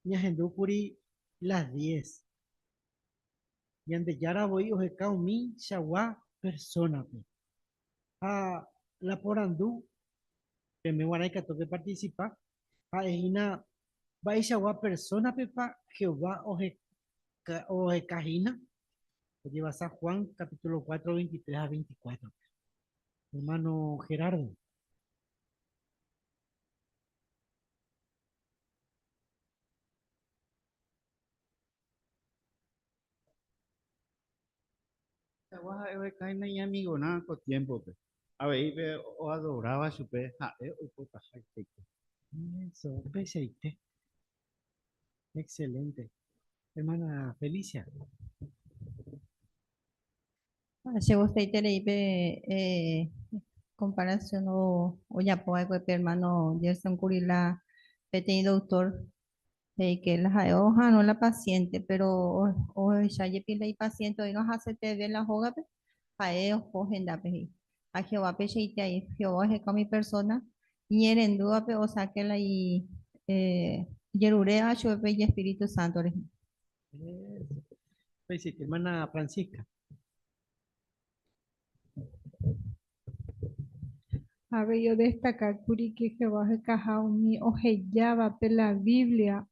ñahendú curi las 10 ñande yara voy ojekao mi shagua persona pe la por andú que me guaray que toque participar ejina va shagua persona pe pa Jehová ojekajina. Lleva San Juan capítulo 4 23 a 24. Hermano Gerardo. Caina y amigo nada con tiempo pe. A ver, o adoraba su pe, o puta gente. Eso, peseite. Excelente. Hermana Felicia. Se usted te comparación o ya puedo hermano Gerson Curila, PT doctor, que la hoja no la paciente, pero o ya ye pila y paciente, y nos hace te de la hoja, a ellos cogen da pe, a Jehová pe y te ahí, Jehová es con mi persona, y en duda pe, o sea que la y Yerurea, yo pe y Espíritu Santo. Peseite, hermana Francisca. A ver, yo destacar curi que Jehová se cajao mi ojellaba pe la Biblia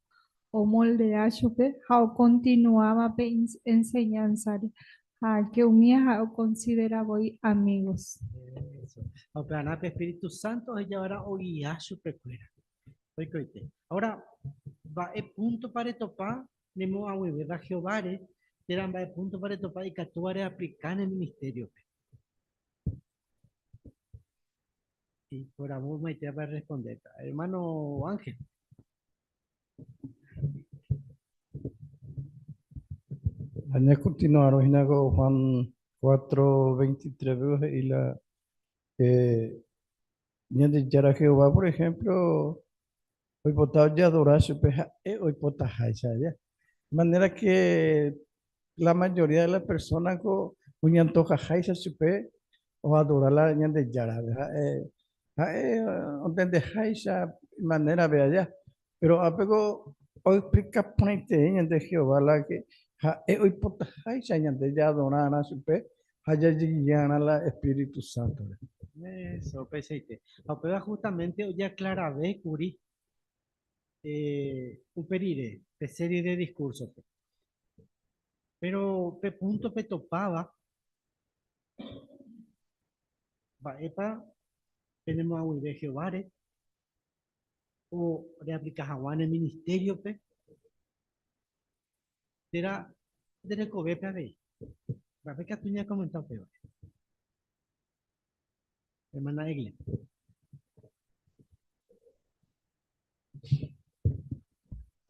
o moldeacho pe, o continuaba pe enseñanza, que unía o consideraba hoy amigos. Eso. Ahora, Espíritu Santo, ella ahora oía su pecuera. Ahora, va el punto para topar, nemo a hueve, va Jehová, eran va el punto para topar y que tú aplicar en el ministerio. Y por amor me te va a responder. Hermano Ángel. Aña continuaron con Juan 4:23 y la de Yara Jehová, por ejemplo, hoy potado ya adorar su peja, hoy potaja ya. De manera que la mayoría de las personas con un antoja jaisa su pe o adorar la de Yara, ¿verdad? Donde jaisa de manera vea ya. Pero apego hoy explica ponete de Jehová la que hoy potaja ya de ya adorar a su pe, allá llegan la Espíritu Santo. Eso, peseite. Apega justamente ya clara ve curi uperire, de serie de discursos. Pero pe punto pe topaba, va epa, tenemos a de Jehová, o de aplicar a en el ministerio, pe, será de recoger pe a ver. Va a ver que tú ya comentado pe, hermana Egle.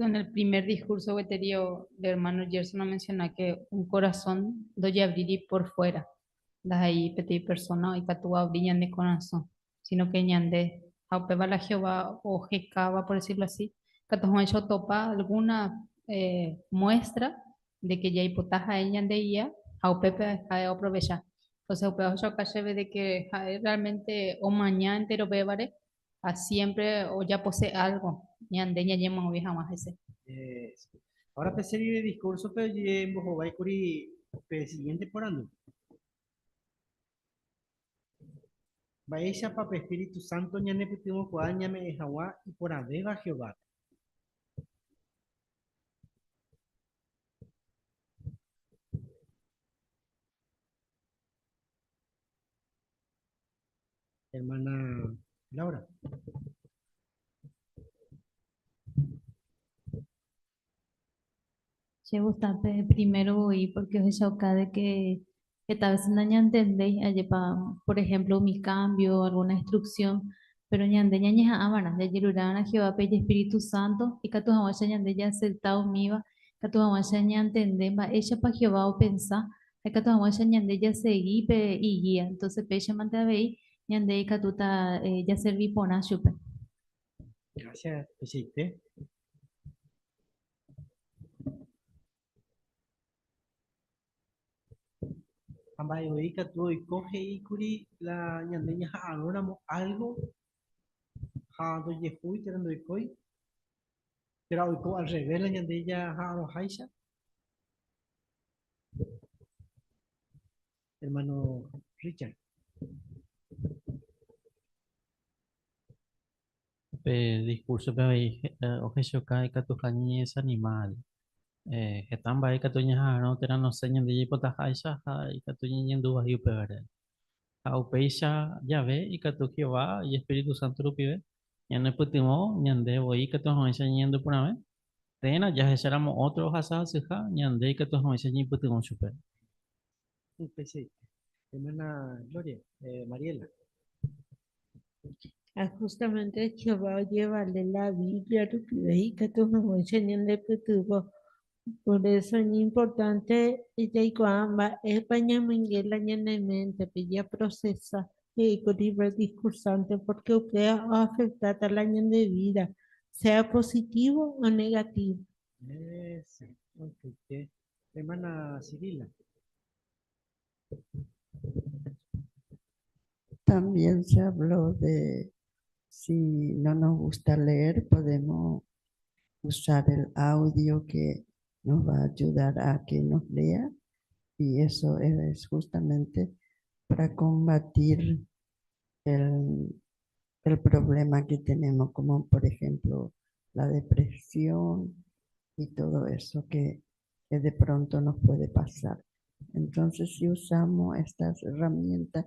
En el primer discurso que te dio el hermano Gerson menciona que un corazón doy abrir por fuera. Das ahí pedir persona y catua brillan de corazón. Sino que ñande, aupeba la Jehová o jecaba, por decirlo así, que todos hecho topa alguna muestra de que ya hipotaja ella de ella, aupepe a aprovechar. Entonces, aupeba yo caché de que realmente o mañana entero bebare a siempre o ya posee algo. Ñande ña yema o jamás ese. Ahora pe serie de discursos pe ye mbojo vai curi pe siguiente por ando. Vaya para Espíritu Santo ñane putimos kwa ñame Jehová y por aveva Jehová. Hermana Laura. Che, gustaste primero voy porque es choca de que tal vez no entendéis, por ejemplo, mi cambio, alguna instrucción, pero ñande ñaña amana, ya yerurana Jehová pe Espíritu Santo, y que tu jamás ñande ya aceptado miva, que tu jamás ya entendé, va ella pa Jehová o pensar, que tu jamás ñande ya seguí pe y guía, entonces pe ella mante veí, ñande que tu ta ya serví pona chupe. Gracias, Peseite. Ambai hoy que tú y coge y curi la ñandeña ahora algo, do ye fui tirando y coi, pero hoy al revés la ñandeña ahora haisha, hermano Richard. Discurso pe ahí oje shokai ka tu hani es animal hetan bai ka tu nya no tera no señan de pota haisha y ka tu nya ndu ahi pegare au peisha ya ve y ka tu Jehová y Espíritu Santo lo pide ya no putimo ñande voy ka tu haisha ñendo por ave tena ya seramos otros asas hija ñande ka tu haisha ñi putimo super Peseite. Hermana Gloria, Mariela. Justamente Jehová llevarle la Biblia, lo que veis que tú me enseñando de tuvo. Por eso es importante y cuando España la en mente, pilla procesa y con libre discursante porque puede afectar al año de vida, sea positivo o negativo. Eso. Ok. Hermana Cirila. También se habló de si no nos gusta leer, podemos usar el audio que nos va a ayudar a que nos lea, y eso es justamente para combatir el problema que tenemos, como por ejemplo la depresión y todo eso que de pronto nos puede pasar. Entonces, si usamos estas herramientas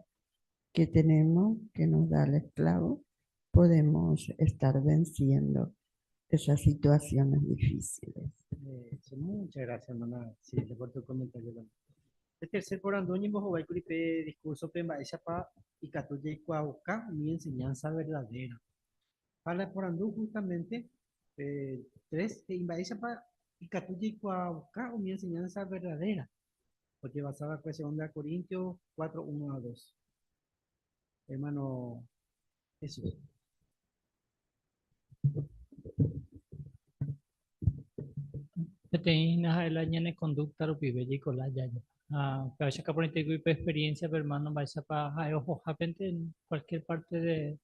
que tenemos, que nos da el esclavo, podemos estar venciendo esas situaciones difíciles. Muchas gracias, hermana Cirila, por tu comentario. El tercer por Andoña y Mojobai Curipe discurso Pemba Echapa y Catuya y Cuauca, mi enseñanza verdadera. Habla por Andú justamente tres que Echapa y Catuya y Cuauca, mi enseñanza verdadera. Porque basada en 2 Corintios 4, 1 a 2. Hermano Jesús. Teina el año en conducta lo pibe y con la yaya. Pero ya que por experiencia, pero hermano, vais a para ojo repente en cualquier parte de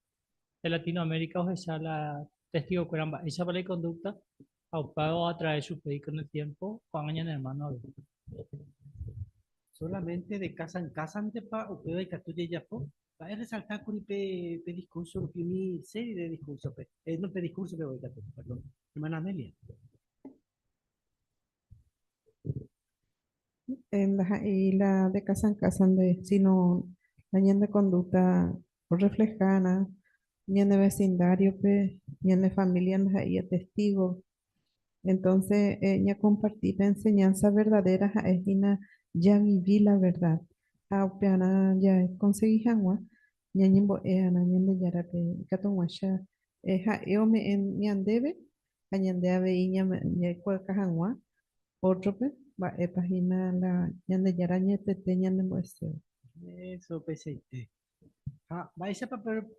Latinoamérica o ya la testigo que esa para la conducta au pago a través de su país con el tiempo con años hermano. Solamente de casa en casa ante pa o pedo y catuya ya po. Va a resaltar con pe discurso lo que mi serie de discurso pe. No pe discurso pe voy catuya, perdón. Hermana Amelia. Y la de casa en casa, de, sino la ñan de conducta reflejana, ñan de vecindario, ñan de familia, y testigo. Entonces, ya compartir la enseñanza verdadera, ya viví la verdad. Apeana ya conseguí agua, ya ñimbo eana, ñan de yarape, katonguasha, yo me en ñan debe, ñan de ave y ñan cuelca agua, otro pe, va página la ñan de yaraña te ñan de muestra. Eso peseite. Va a ser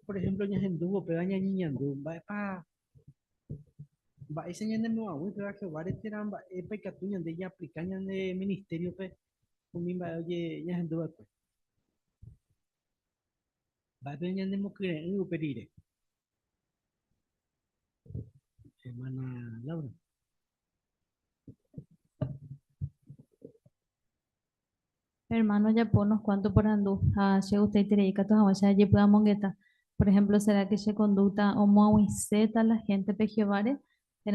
por ejemplo, ñan enduvo, pero ñan ñandu, va pa va ese ñan de moagüe, pero que va a tener va pa catuñan de ya aplicañan de ministerio pe, un va oye ñan enduvo pues. Va a tener ñan de moquire en uperire. Hermana Laura. Hermano, ya ponos cuánto por andú, se usted te dedica a o sea, ya pueda mongueta. Por ejemplo, ¿será que se conducta o moahuiseta la gente pe Jehová?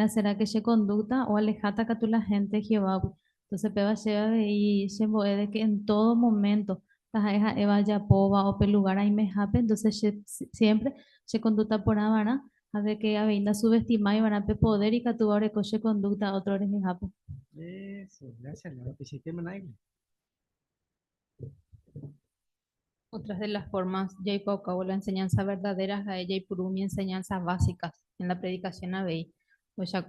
¿Será que se conducta o alejata que tú la gente Jehová? Entonces, peba lleva y se de que en todo momento, esa Eva ya pova o pelugar ahí me jape, entonces siempre se conducta por avara, a ver que a veinda subestima y van a poder y que tú ahora coche conducta otro eres japo. Eso, gracias, Laura. Pues sí, tema nadie. Otras de las formas, ya acabo la enseñanza verdadera a ella y por mi enseñanzas básicas en la predicación a Bey. Pues ya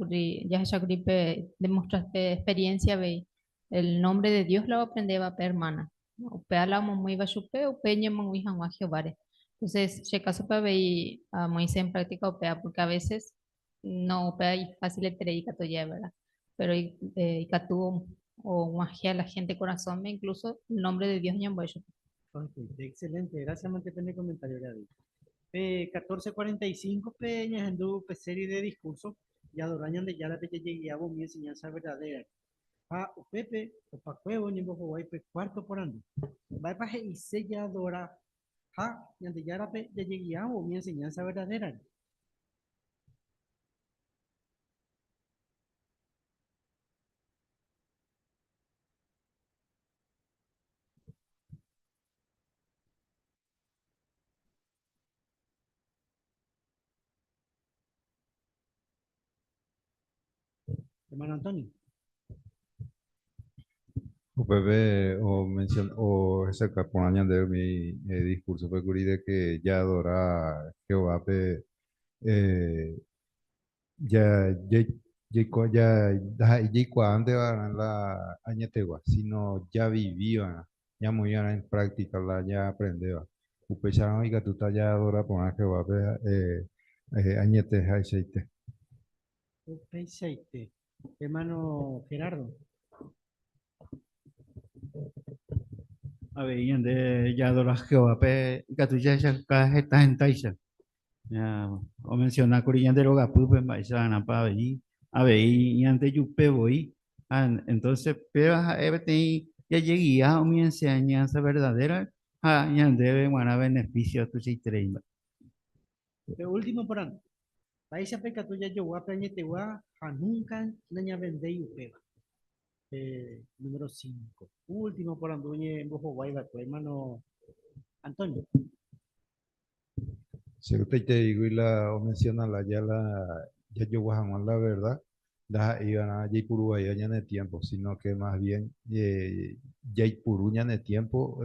demostraste experiencia Bey. El nombre de Dios lo aprende va a hermana. Upea la muy va chupe, upeña muy jamás Jehová. Entonces, si acaso para Bey a Moisés en práctica upea, porque a veces no upea y fácil el predica ya, ¿verdad? Pero y catu o magia a la gente corazón, incluso el nombre de Dios ñambo. Ok, excelente, gracias por el comentario, David. 14:45 peñas en tu serie de discursos y adorañan de ya la peche llegué a mi enseñanza verdadera. O Pepe, o pa cuevo, ni bojo guay, cuarto por ando. Va pa y se ya adora. Y ande ya la peche llegué a mi enseñanza verdadera. Hermano Antonio. O Pepe, o ese caponaña de mi discurso fue de que ya adora Jehová, eh, ya, ya, ya antes van la añetegua, sino ya vivía, ya muy en práctica, ya aprendía. Upechano y gatuta ya adora poner Jehová, añete, aceite. Aceite. Hermano Gerardo. A ver, y ande ya adora Jehová, gatuya ya está en Taisa. Ya, o menciona Corillán de Logapu, pues maizana para ahí, a ver, y antes yo voy, entonces, pero ya llegué a mi enseñanza verdadera, ya debe buena beneficio a tu sistema. Pero último por ando. País a peca tuya yo voy a plañete nunca naña vende y upeba. Número 5. Último por ando, en bojo guayba, tu hermano Antonio. Si usted te digo y o menciona ya yo voy a jamás la verdad, iban a Yaipuru ya en el tiempo, sino que más bien Yaipuru ya en el tiempo,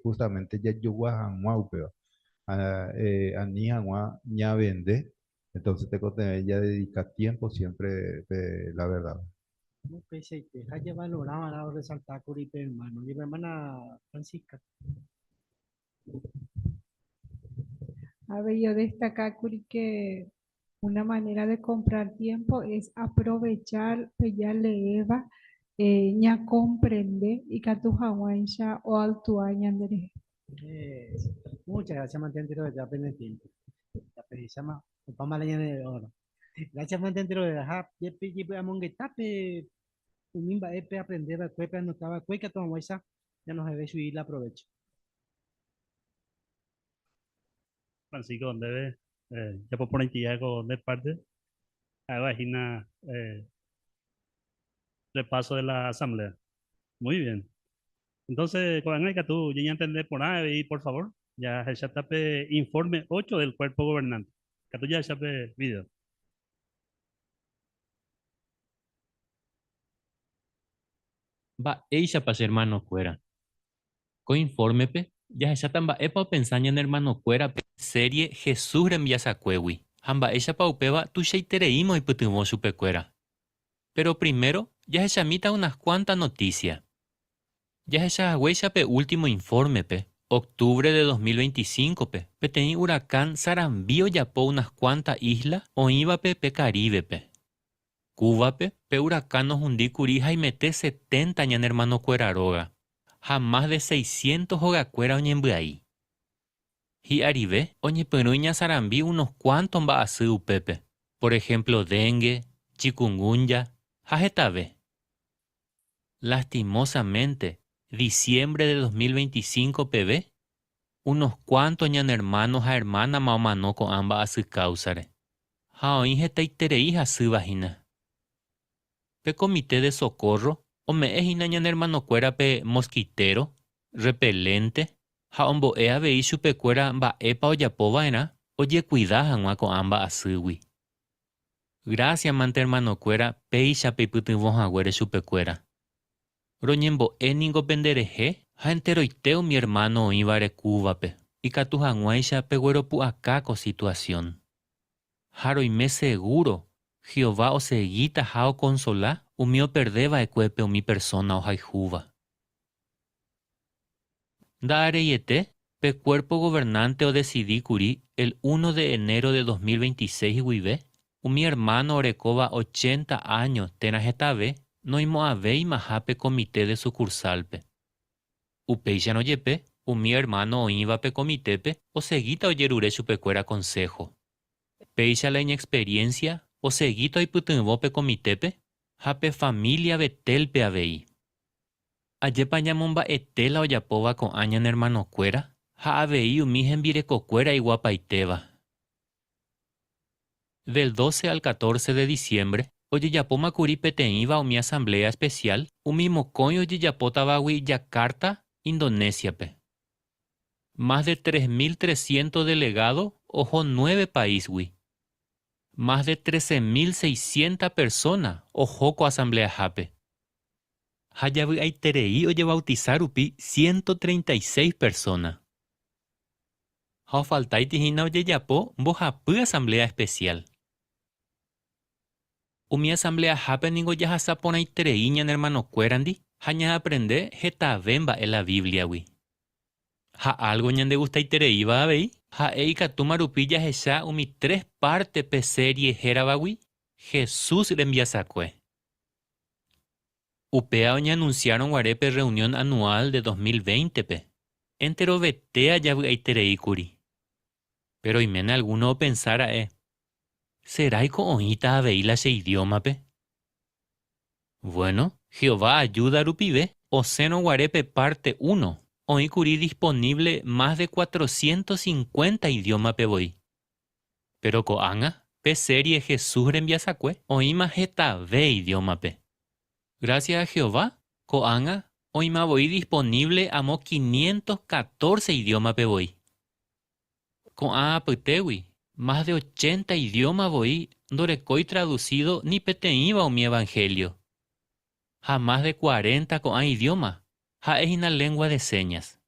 justamente ya yo voy a jamás, pero a ni jamás ya vende, entonces te conté, ya dedica tiempo siempre la verdad. No pese, te haya valorado a la hora de resaltar Curipe, hermano. Y mi hermana Francisca. A ver, yo destacar Curi, que una manera de comprar tiempo es aprovechar que ya leeva, ya comprende y que tu ya o altuaña Andrés. Muchas gracias, mantente de ya pendiente. La llama, vamos a la de oro. Gracias, mantente de dejar. Ya monguetape, un mimba epe aprender a cuepa, no estaba cueca, toma esa, ya nos debe subir la aprovecho. Francisco, debe, ya por Santiago de parte, imagina repaso de la asamblea. Muy bien. Entonces, cuando que tú ya entender por ahí, por favor, ya tape informe 8 del cuerpo gobernante. Que tú ya chape video. Va ella para ser hermano cuera. Co informe pe, ya se tamba epa pensaña en hermano cuera pe, serie Jesús envía sa cuewi. Hamba ella pa upeba tu sheitereimo y putumo supe cuera. Pero primero, ya se chamita unas cuantas noticias. Ya se huella pe último informe pe. Octubre de 2025 pe. Pe teni huracán Sarambío ya po unas cuantas islas o iba pe Caribe pe. Cuba pe huracán nos hundí curija y mete 70 ñan hermano cueraroga. Jamás de 600 hogacuera oñembuaí. Y aribe, oñeperuña Sarambí unos cuantos va a ser upepe. Por ejemplo, dengue, chikungunya, jajetabe. Lastimosamente, diciembre de 2025 pb, unos cuantos ñan hermanos a hermana maomano con ambas a su causare. Jaoin jetaitereí a su vagina. Pe comité de socorro, o me ejina ñan hermano cuera pe mosquitero, repelente, jaombo ea vei chupe cuera ba epa o yapo vaina, oye cuidaja con amba a suwi. Gracias mante hermano cuera, peixa peipytyvõ haguére chupekuéra. Roñembo'e ningo penderehe ha enteroitéo mi hermano oĩva rekúvape. Ikatu hag̃uáicha pegueropu'akáko situación. Ha roime seguro Jehová oseguíta ha oconsola umi operdeva'ekuépe umi persona ohaihúva. Nda'areiete pe cuerpo gobernante odecidíkuri el 1 de enero de 2026 guive, umi hermano orekóva 80 años térã hetave noimo'ãvéi mahápe comité de sucursalpe. Upéicha nojepe, umi hermano oĩvape comitépe oseguíta ojerure chupekuéra consejo. Péicha la inexperiencia oseguíta oipytyvõpe comitépe ha pe familia Betelpe avei. Ajépa ñamomba'etéla ojapóva ko'ã ñane hermanokuéra ha avei umi hembirekokuéra iguapaitéva. Del 12 al 14 de diciembre ojejapómakuri peteĩva umi asamblea especial umi mokõi ojejapótavagui Yakarta, Indonesiape. Más de 3.300 delegados ojo 9 países. Más de 13.600 personas ojo asamblea jape. Hayavi aiterei oye bautizar upi 136 personas. Ha faltai tihina oye yapo bohapy asamblea especial. Umi asamblea jape ningo yahasapona iterei ñane hermanokuérandi ha ñahaprende hetave mba'e la Biblia wi. Ha algo ñande gusta itereiva avei ha eikatu marupi jahecha umi 3 partes pe serie héravagui Jesús rembiasakue. Upea oñanunciaron guarepe reunión anual de 2020 pe. Entero vetea yavi aitereikuri. Pero imene alguno pensara ¿será que oíta aveila se idioma pe? Bueno, Jehová ayuda a rupive o seno guarepe parte 1. Oikuri disponible más de 450 idiomas pe voy. Pero koanga pe serie Jesús rembiasakue oima hetave idioma pe. Gracias a Jehová, koanga oima voy disponible amo 514 idiomas pe voy. Koanga petewi más de 80 idiomas voy dorekoi traducido ni peteiva o mi evangelio. Jamás de 40 koanga idiomas. Ha es una lengua de señas.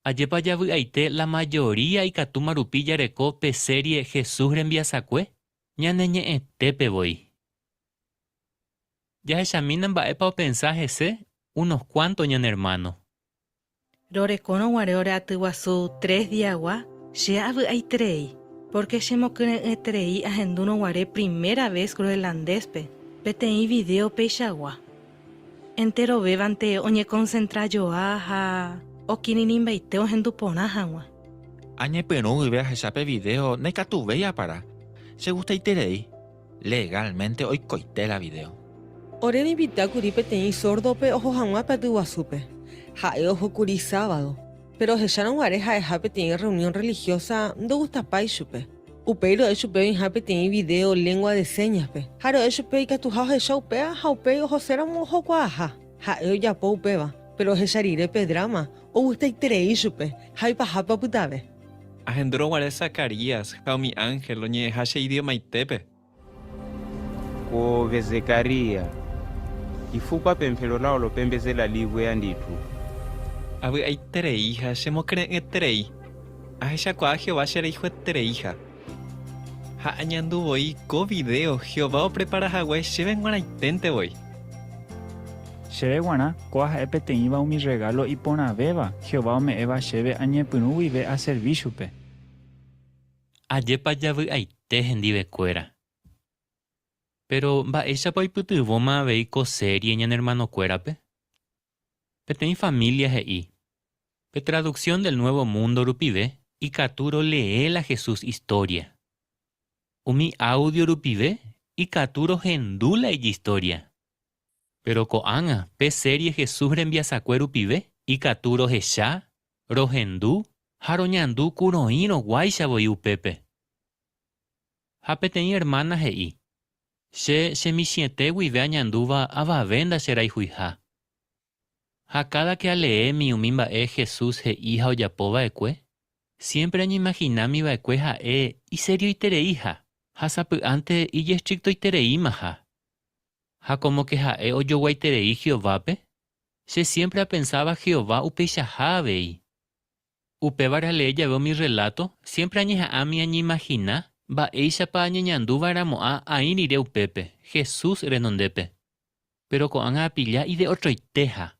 Ayepa yavi aite la mayoría y katumarupi yareko pe serie Jesús rembiasakue ñaneñe tepe voy. Ya examinan baepa o pensaje se unos cuantos ñan hermano. Rorekono guareore atuguasu 3 diagua she avi aitrei porque shemokune etrei ahenduno guare primera vez groenlandespe petei video peixagua. Entero bebante oñe concentra yoaja o kininimbeite ohendupona hagua. Añe perú y vea ese video ne catuveya para. Se gusta iterei. Legalmente hoy coité la video. Ore ni bitakuri petei sordo pe ojo hagua patuguasupe. Jae ojo kuri sábado. Pero hecharon guareja eja petei reunión religiosa de gusta paishupe. Upeiro eshupe en petei video lengua de señas pe. Haro eshupe y catujao hecha upea jaupe ojo sera mojo cuaja. Jae ya po upeba. Pero hecharire pe drama. O gusta iterei shupe. Jai pajapa putave. Agendro guare Zacarías, Jaumi Ángel, oñe hashe idioma itepe. Ko Zekaria. Ifupa pempelo lao lo pembeze la ligwe anditu. Avi aiterei hashe mokre eterei. Ahecha kwa Jehová shere hijo etereija. Ha añandu voy co video Jehová o prepara hagüe lleven guanaitente voy. Sheve guana, coaja epeteiva mi regalo y pona beba. Jehová me eva sheve añepunu vive a serviciupe. Ayepa yavi aite hendive cuera. Pero va ella pa iputuvoma veiko serie ñan hermano cuerape. Petei familia hei. Pe traducción del Nuevo Mundo rupive y Caturo lee la Jesús historia. Umi audio rupive y Caturo gendula y historia. Pero koanga pe serie Jesús rembiasakue rupive y Caturo hesha, rohendu, haroñandu kuroino guaisha voy upepe. Hapetei hermana hei. She misiete wive añanduva avavenda serai huija. Ha cada que alee mi umimba Jesús he hija oyapova ekue, siempre año imagina mi baekue y serio itere hija. Hasapu ante y estricto iterei maha. Ha como que hae o yo guaiterei Jehovápe. Se siempre pensaba Jehová upeshahávei. Upe varale ya veo mi relato, siempre añeja a mi añi imagina, va eisha pa añeñandu varamoa ain ire upepe, Jesús renondepe. Pero coan a pilla y de otro iteja.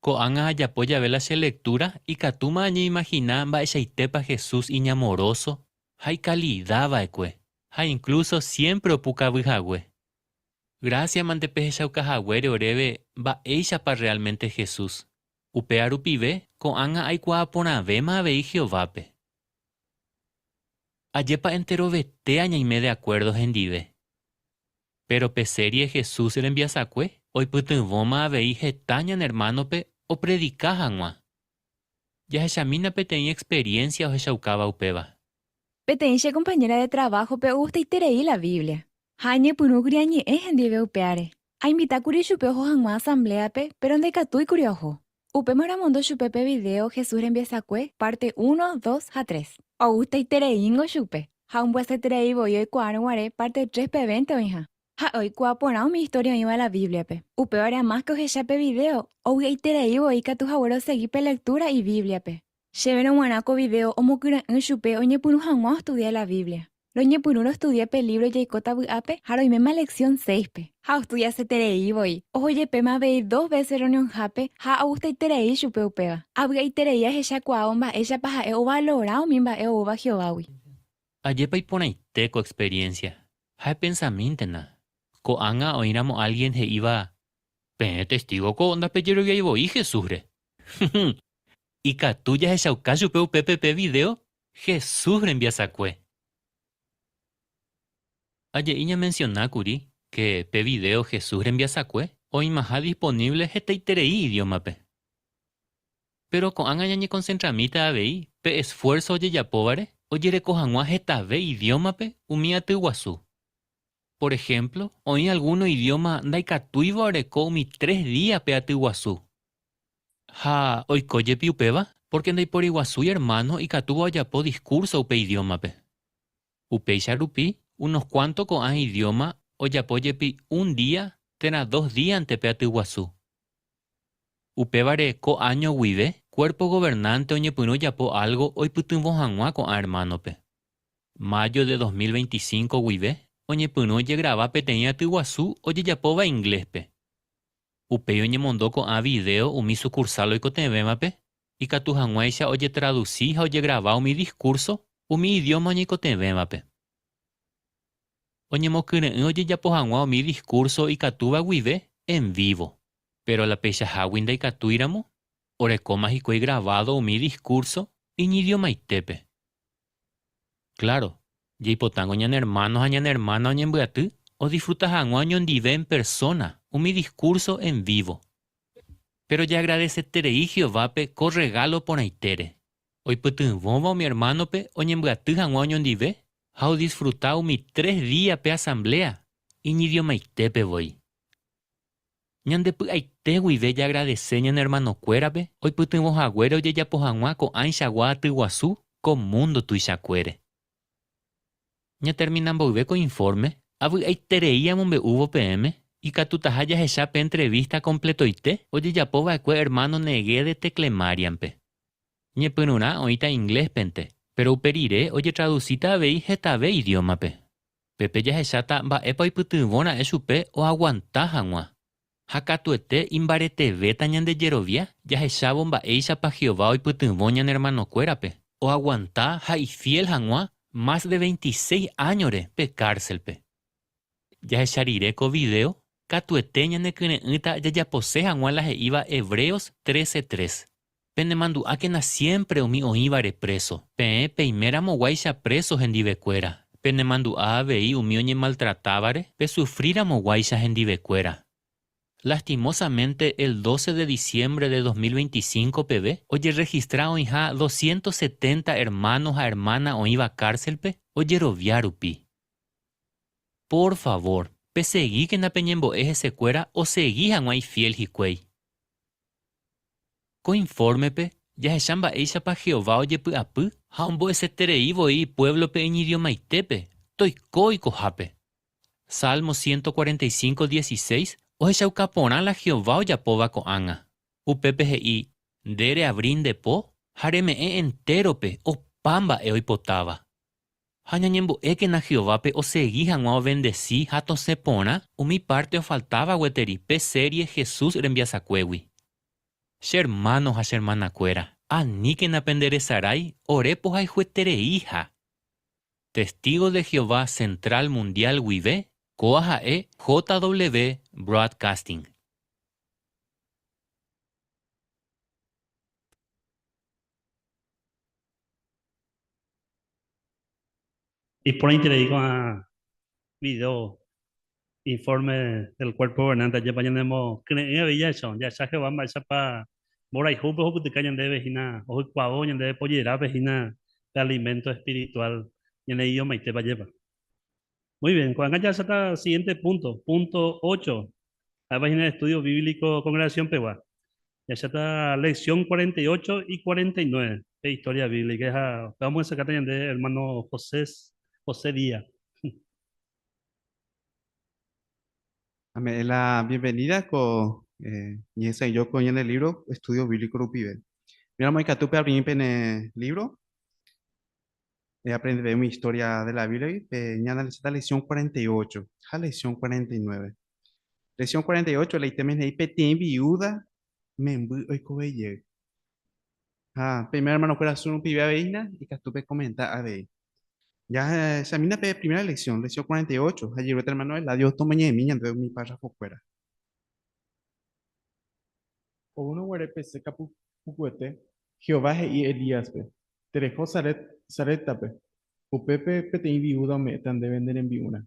Coan a ayapoya vela se lectura y catuma añi imagina va eisha itepa Jesús iñamoroso, hay calidad va ecue, hay incluso siempre opuca vijagüe. Gracias mantepeje shaucajagüere orebe va eisha pa realmente Jesús. Upearupive coan a aikua ponave ma vei Jehovápe. Ayepa entero vete añaime de acuerdo gendive. Pero peserie Jesús el enviasacue, hoy putunvoma avei getañan hermanope o predicajanwa. Ya hechamina peteña experiencia o hechaucaba upeva. Peteña compañera de trabajo pe gusta iterei la Biblia. Hañe punugriañe gendive upeare. A invita curi chupeojo hanma asamblea pe, pero donde catui curiojo. Upe moramondo chupepe video Jesús enviasacue, parte 1, 2 a 3. Augusta itereingo chupe. Haumbuese terei voy cuaruare, parte 3 pe 20 oija. Ha hoy cuaponao mi historia iba a la Biblia pe. Upe ahora más que ojechape video. O iterei voy que tus abuelos seguí pe lectura y Biblia pe. Lleven un guanaco video o mokura en chupe oñe punu hanma estudia la Biblia. Loñe punu estudia pe libro yaikota buape, haro y mema lección 6 pe. Ha estudia se terei voy. Oye pe ma vei 2 veces reunión jape, ha augusta iterei chupe upeva. Abga iterei a hecha cuaomba ella paja e o valorao mimba e o va Jehovawi. Ayepa iponaiteco experiencia. Hay pensamientena. Coanga oíramo alguien que iba. Pe testigo co onda peyero ya ibo y Jesús. Y catuya es chaucayo peu PPP video. Jesús envía sacue. Aye iña menciona curi que pe video Jesús envía sacue o imaja disponible este iterei idioma pe. Pero coanga ñañe concentramita avei pe esfuerzo ye yapóvare o yere cojanua jetave idioma pe umia guazú. Por ejemplo, oí alguno idioma daikatuivo areco mi 3 días pe atuiguazú. Ha, oikoye piupeva, porque ndai por iguazú y hermano y catuvo ayapo discurso upe idioma pe. Upe charupi, unos cuantos coan idioma o yapoyepi 1 día, tena 2 días ante pe atuiguazú. Upe vare co año huive, cuerpo gobernante oñe puno yapo algo hoy putumbo hanua con hermano pe. Mayo de 2025 huive. Oñe puno ye graba peteña tuiguazú oye yapova inglés pe. Upe oñe mondo con a video umi sucursal y cotemema pe. Y catujanguaisha oye traducí oye grabado mi discurso umi idioma oñe cotemema pe. Oñe mokure oye yapojangua mi discurso y catuba guive en vivo. Pero la pecha hawinda y catuíramo orecoma y coi grabado mi discurso en idioma itepe. Claro. Y potango ñan hermanos añan hermana oñen beatú o disfrutas año dive en persona o mi discurso en vivo. Pero ya agradece terei Jehovápe co regalo por aitere. Hoy putunvoma mi hermano pe oñen beatú año dive hao disfrutado mi 3 días pe asamblea y ni idioma itepe voy. Ñan de pu aite huive ya agradece ñan hermano cuérape hoy putunvos agüero ye ya pojangua co anchagua tuiguazú con mundo tuixacuere. Ya terminan volver con informe, abu aitereía mombe hubo PM, y catutahaya hechape entrevista completo ite, oye ya pova ecue hermano negue de teclemariampe. Ñe pununa oita inglés pente, pero uperire oye traducita vei jetave idioma pe. Pepe ya hechata va epa y putubona esupe o aguantajangua. Hakatuete imbarete veta ñan de yerovia, ya hechabon va eisa pa Jehová y putuboñan hermano cuérape, o aguanta ha y fiel hangua, más de 26 años pe cárcel pe. Ya echarire co video, catueteña ne kneita ya posea la iba Hebreos 13:3. Pende mandu a que na siempre umi oíbare preso. Pe primera moguaisha preso en divecuera. Pende mandu a vei umi oñe maltratábare, pe sufrira moguaisha en divecuera. Lastimosamente, el 12 de diciembre de 2025 PB, oye registrado en 270 hermanos a hermana o iba a cárcel pe, oye roviarupi. Por favor, pe seguí que na peñembo eje secuera o seguí a guay fiel jicuey. Co informe pe, ya se chamba eisa pa Jehová oye pu apu, hambo ese tereivo y pueblo pe en idioma itepe, toikoiko hape. Salmo 145, 16. Ohechaukaporã la Jehová ojapóva ko'ág̃a. Upépe he'i, ndére abrinde po, ha reme'ẽ entérope opa mba'e oipotáva. Ha ñañembo'ékena Jehovápe osegui hag̃ua ovendecí ha tosẽ porã umi parte ofaltava gueteri pe serie Jesús rembiasakuégui. Che hermano ha che hermanakuéra, aníkena penderesarai ore pohayhuetereíha. Testigo de Jehová Central Mundial Guive, Koahae JW Broadcasting. Y por interés con video, informe del cuerpo gobernante, ya tenemos que había eso, ya se va más para Moray Jupe, o que te cayan de vecina, o cuavo, y de pollera, vecina de alimento espiritual, y en el idioma y te va a llevar. Muy bien, cuando ya está el siguiente punto, punto 8, la página de estudio bíblico Congregación Peguá. Ya está lección 48 y 49 de historia bíblica. Vamos a sacar también de hermano José Díaz. Dame la bienvenida con Yesa y yo con el libro Estudio Bíblico Rupibe. Mira, Moika, tú abrir en el libro. Aprende mi historia de la Biblia y analiza la lección 48, la lección 49. Lección 48, la temen ahí petín viuda, membu hoy cobeye. Primero hermano corazón un pibe aveina y que tú comenta a ver. Ya examina primera lección 48. Allí otro hermano el adiós tomaña de miña entonces mi párrafo fuera. O uno guarepe seca pucuete, Jehová y Elías pe. Terejo saretape. Upepe petein viuda me tan de vender en viuna.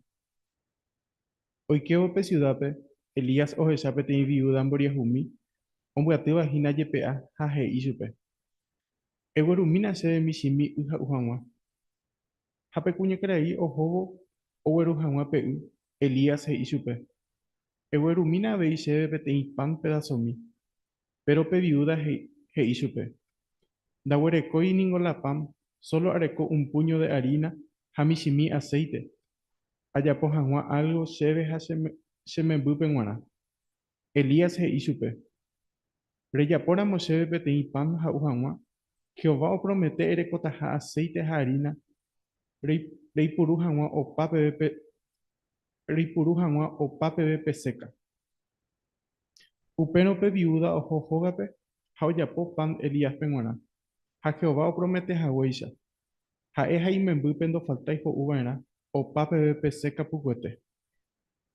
Hoy que ope ciudadpe, Elías ojecha petein viuda en boriahumi, ombuate vagina yepea, jaje ishupe. Eguerumina se de mishimi uja ujanwa. Hape cuña creí ojobo oguerujanwa peu, Elías he ishupe. Eguerumina veiche de petein pan pedazomi. Pero pe viuda he ishupe. Daguereco y ningolapam, solo areco un puño de harina, hamishimi aceite. Ayapo hangua algo cheve se me bupe guana. Elías he ishupe. Reyapora mocheve petein pan ha uhangua. Jehová o promete erecotaja aceite ha harina. Rey puru hangua o pape bepe seca. Upeno pe viuda o jojogape, hauyapo pan Elías penguana. Ha Jehová o promete haweisha. Ha eja y membú pendo falta hijo uvaena, o pape bepe seca pucuete.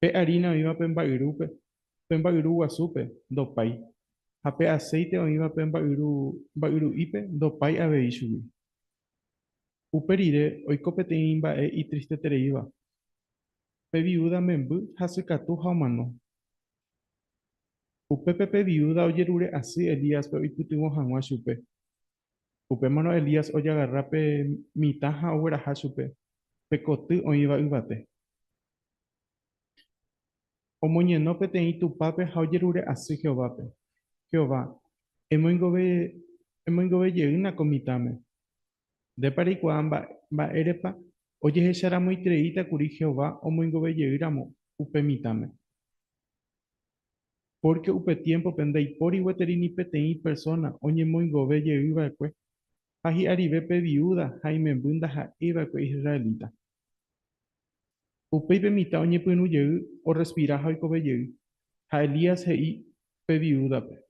Pe harina viva pembairu guasupe, do pai. Ha pe aceite o viva pembairu ipe, do pai aveishubi. Uperire, oikopete imba y triste tereiva. Pe viuda membú hasecatu haumano. Upepe viuda oyerure así Elías pe oiputimo hangua chupe. Upe mano Elías oye agarra pe mitaja o guaraja chupe. Pe coty oiva ybate. Omoñeno pe teí tu pape ha oyerure así Jehová pe. Jehová, emoingove yeuna comitame. De paricuamba ba erepa, oye hechara muy treita curi Jehová omoingove yeuramo upe mitame. Porque upe tiempo pendei pori weterini peteí persona oñemoingove yeuyva'ekue. Ha hi'arive pe viuda ha imembýnda ha'íva'ekue israelita. Upéipe mitã oñepyrũjey o respira ha oikovejey. Ha Elías he'i pe viudape.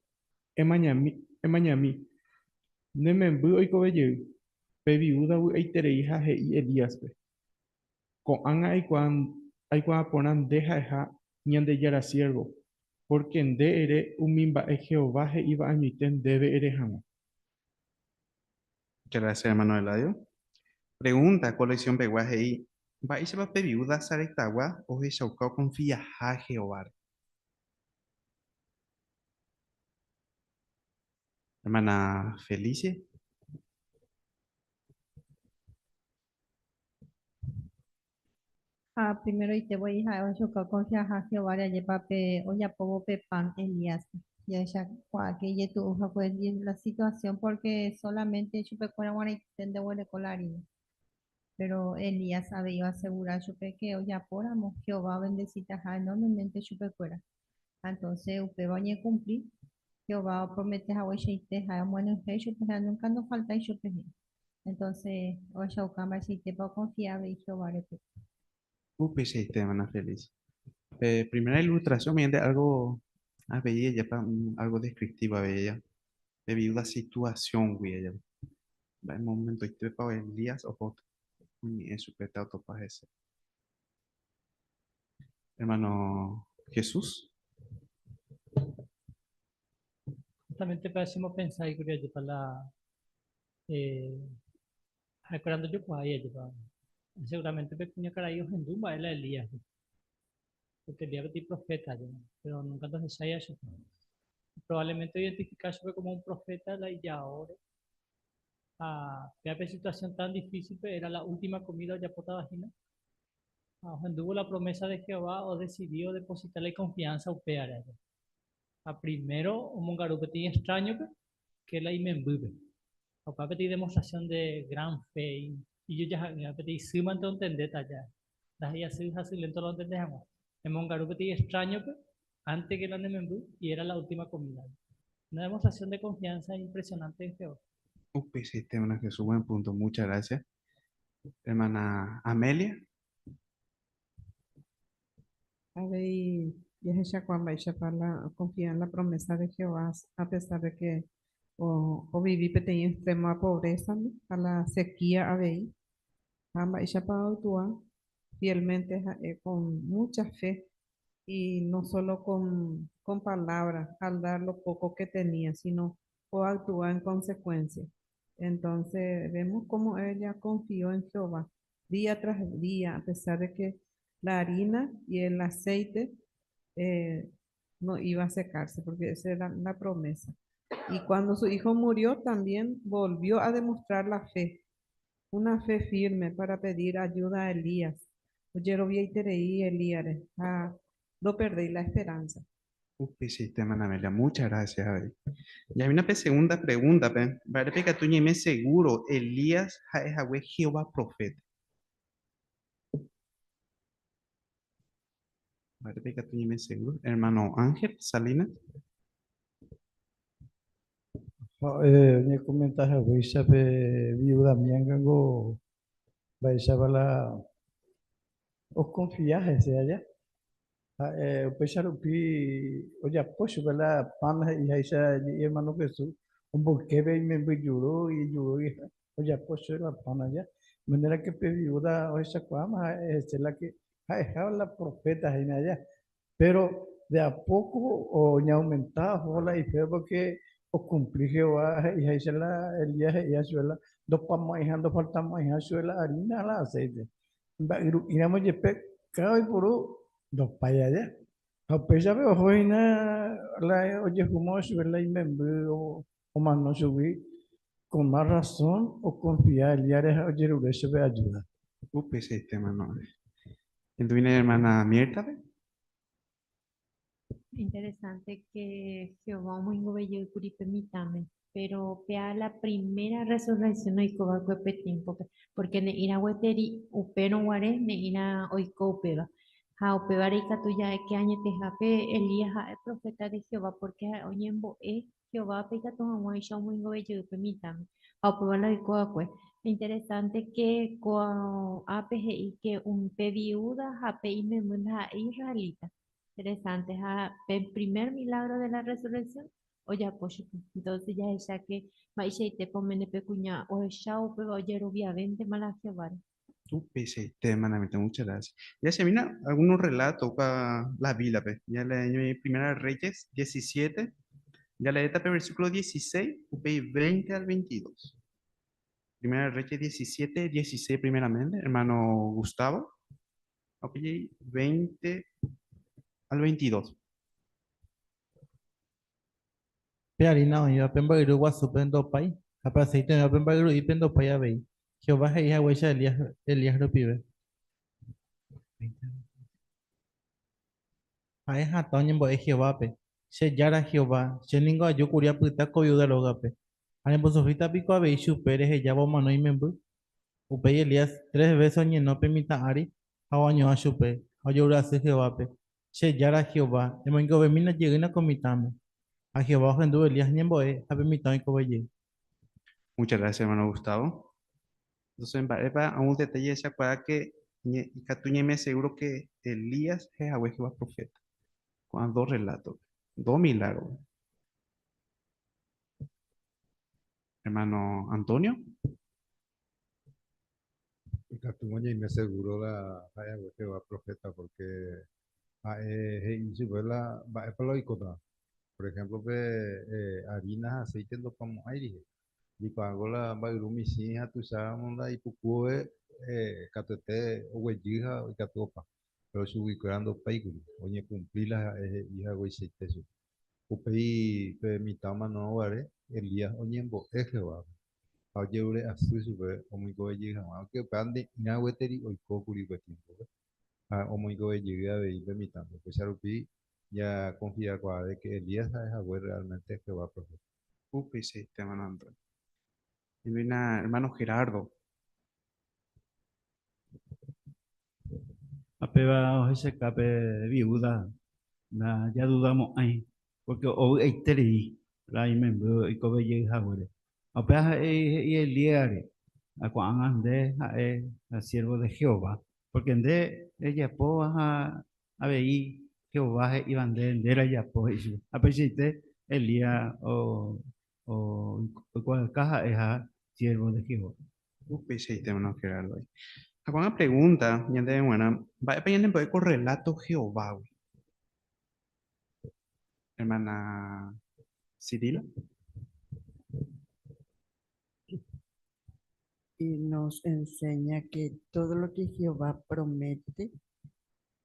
Emañami. Ne memby oikovejey. Pe viuda vy'aiterei ha he'i Elíaspe. Ko'ág̃a aikuaa porã nde ha'eha ñandejara siervo. Porque nde ere umi mba'e Jehová he'íva añoite ndéve erehag̃ua. Muchas gracias, hermano Eladio. Pregunta, colección Peguaje. ¿Va a ser pe viuda saretagua o es chaucao confía a Jehová? Hermana Felice. Primero y te voy a confiar a Jehová ya lleva pe oya pobo pe pan Elías. Ya que ya tu pues la situación porque solamente chupe con agua y tende huele con la harina. Pero Elías había asegurado que hoy apóramos, Jehová bendecita enormemente su fuera. Entonces, usted va a cumplir, Jehová promete a hoy y a bueno, nunca nos falta y yo. Entonces, hoy yo cama si te puedo confiar y Jehová le pe. Mana feliz. Primera ilustración, mediante algo a veía ya algo descriptivo a veía. Debido a la situación, güey, ya. Va el momento y te para Elías o otro. Ni es super auto para ese. Hermano Jesús. Justamente para eso pensar y quería para la recordando yo pues ahí seguramente pequeño carajo en Dumba es la Elías porque Elías es profeta pero nunca entonces se haya eso probablemente identificarse como un profeta la ya ahora que situación tan difícil pero era la última comida ya por vagina anduvo la promesa de Jehová o decidió depositarle confianza a pear a primero un mongarupe extraño que la imenbube o para pedir demostración de gran fe y yo ya pedí si mantengo entender allá las ya se así lento lo entendemos en mongarupe extraño antes que la nemembú y era la última comida una demostración de confianza impresionante en Jehová. Hermana Jesús, buen punto, muchas gracias. Hermana Amelia. A ver, y es ella cuando ella confía en la promesa de Jehová, a pesar de que o viví en extrema pobreza, ¿no? A la sequía, a ver, ella para actuar fielmente con mucha fe y no solo con palabras, al dar lo poco que tenía, sino o actúa en consecuencia. Entonces vemos cómo ella confió en Jehová día tras día, a pesar de que la harina y el aceite no iba a secarse, porque esa era la promesa. Y cuando su hijo murió, también volvió a demostrar la fe, una fe firme para pedir ayuda a Elías. Oye, lo vi y te reí, Elías, no perdí la esperanza. Hermana Amelia, muchas gracias. Y hay una segunda pregunta, ¿vale? Porque tú me seguro, Elías es Jehová profeta. ¿Vale? Porque tú me seguro. Hermano Ángel Salinas. Me comentas a Weisha viuda miangango Weisha bala os confiajes de allá. Weisha rupi oye apoyo bala pan y Aisha y hermano Jesús un boquebe y me yuro y oye apoyo la pan allá. De manera que viuda Weisha cuama es la que ha dejado la profeta en allá. Pero de a poco o ni aumentado la y fue porque o cumplir Jehová y ahí se la Elías y Azuela dos pamos y dos faltamos y Azuela harina la aceite iremos y pecado y puro dos payas ya a pesar de hoy na la oye como Azuela y membro o más no subí con más razón o confiar Elías oye lo se ve ayuda. Hermano. Entonces, hermana Mirta. Interesante que Jehová muy bello y curi permítame, pero vea la primera resurrección hoy coba tiempo porque ne ira weteri upeno guare ne ira hoy copeba ha upeba rica tuya que año te jape Elías el profeta de Jehová porque hoy en bo Jehová pega tu amo y yo muy bello y permítame ha upeba la coa pues interesante que coa APGI que un pe viuda jape y me manda israelita. Interesante, el primer milagro de la resurrección, o ya pues, entonces ya es que maisha y te ponen pecuña o shao pero oye obviamente mala Jehová. Hermana Mirta, muchas gracias. Ya se vienen algunos relatos para la Biblia, ya la Primera Reyes 17, ya la etapa versículo 16, 20 al 22. Primera Reyes 17, 16 primeramente, hermano Gustavo. Ok, 20 al 22. Pearina y Apemba y Wasupendo Pai. Apareceite en Apemba y Pendo Pai a Bay. Jehová es hija huella Elías lo pibe. A es Antonio en Boe Jehová pe. Se yara Jehová. Se ningo yo curia puta coyo de logape. A en Bosofita pico a Beishu Pérez ella bomano y membu. Upey Elías 3 veces no permita Ari, año a chupe, a llorar a Jehová, che yara Jehová, y me gobernina llegué a comitame. A Jehová ofendió Elías ni en boe, a permitir y cobelle. Muchas gracias, hermano Gustavo. Entonces, en Barepa, a un detalle se acuerda que Catuñe me aseguro que Elías es Yahweh Jehová profeta. Con dos relatos, dos milagros. Hermano Antonio. Y Catumoña y me aseguró la Yahweh Jehová profeta porque hizo la va y cota. Por ejemplo, harinas, aceite, lo como aire. Y cuando la bailumi sí, a tu sabes, y pucue, catete, o huellija, y catopa. Pero si ubicando peiguri, oye, cumplir la hija hueseite. Upei, mitama no vare, Elías, oye, es Jehová. Oye, ure, así sube, o muy goye, aunque pande, na weteri, o ikokuri wetimbo. O muy goye, llega a ver, mitando. Pues Arupi ya confía de que Elías es Yahweh realmente Jehová profeta. Upei, sí, te hermano Antonio. Y mira, hermano Gerardo. Apeba ese cape viuda, ya dudamos ahí, porque hoy hay tres, la imembro y cobe llega ahora. Apeba y el liare, a cuan ande a siervo de Jehová, porque ande ella po a ver Jehová iban de era ya po eso. A pesite Elías o cual caja es a siervo de Jehová. Upei, sí, te hermano Gerardo. Acá una pregunta, ya te buena. Va a pedir poder con relato Jehová, güey. Hermana Cirila. Y nos enseña que todo lo que Jehová promete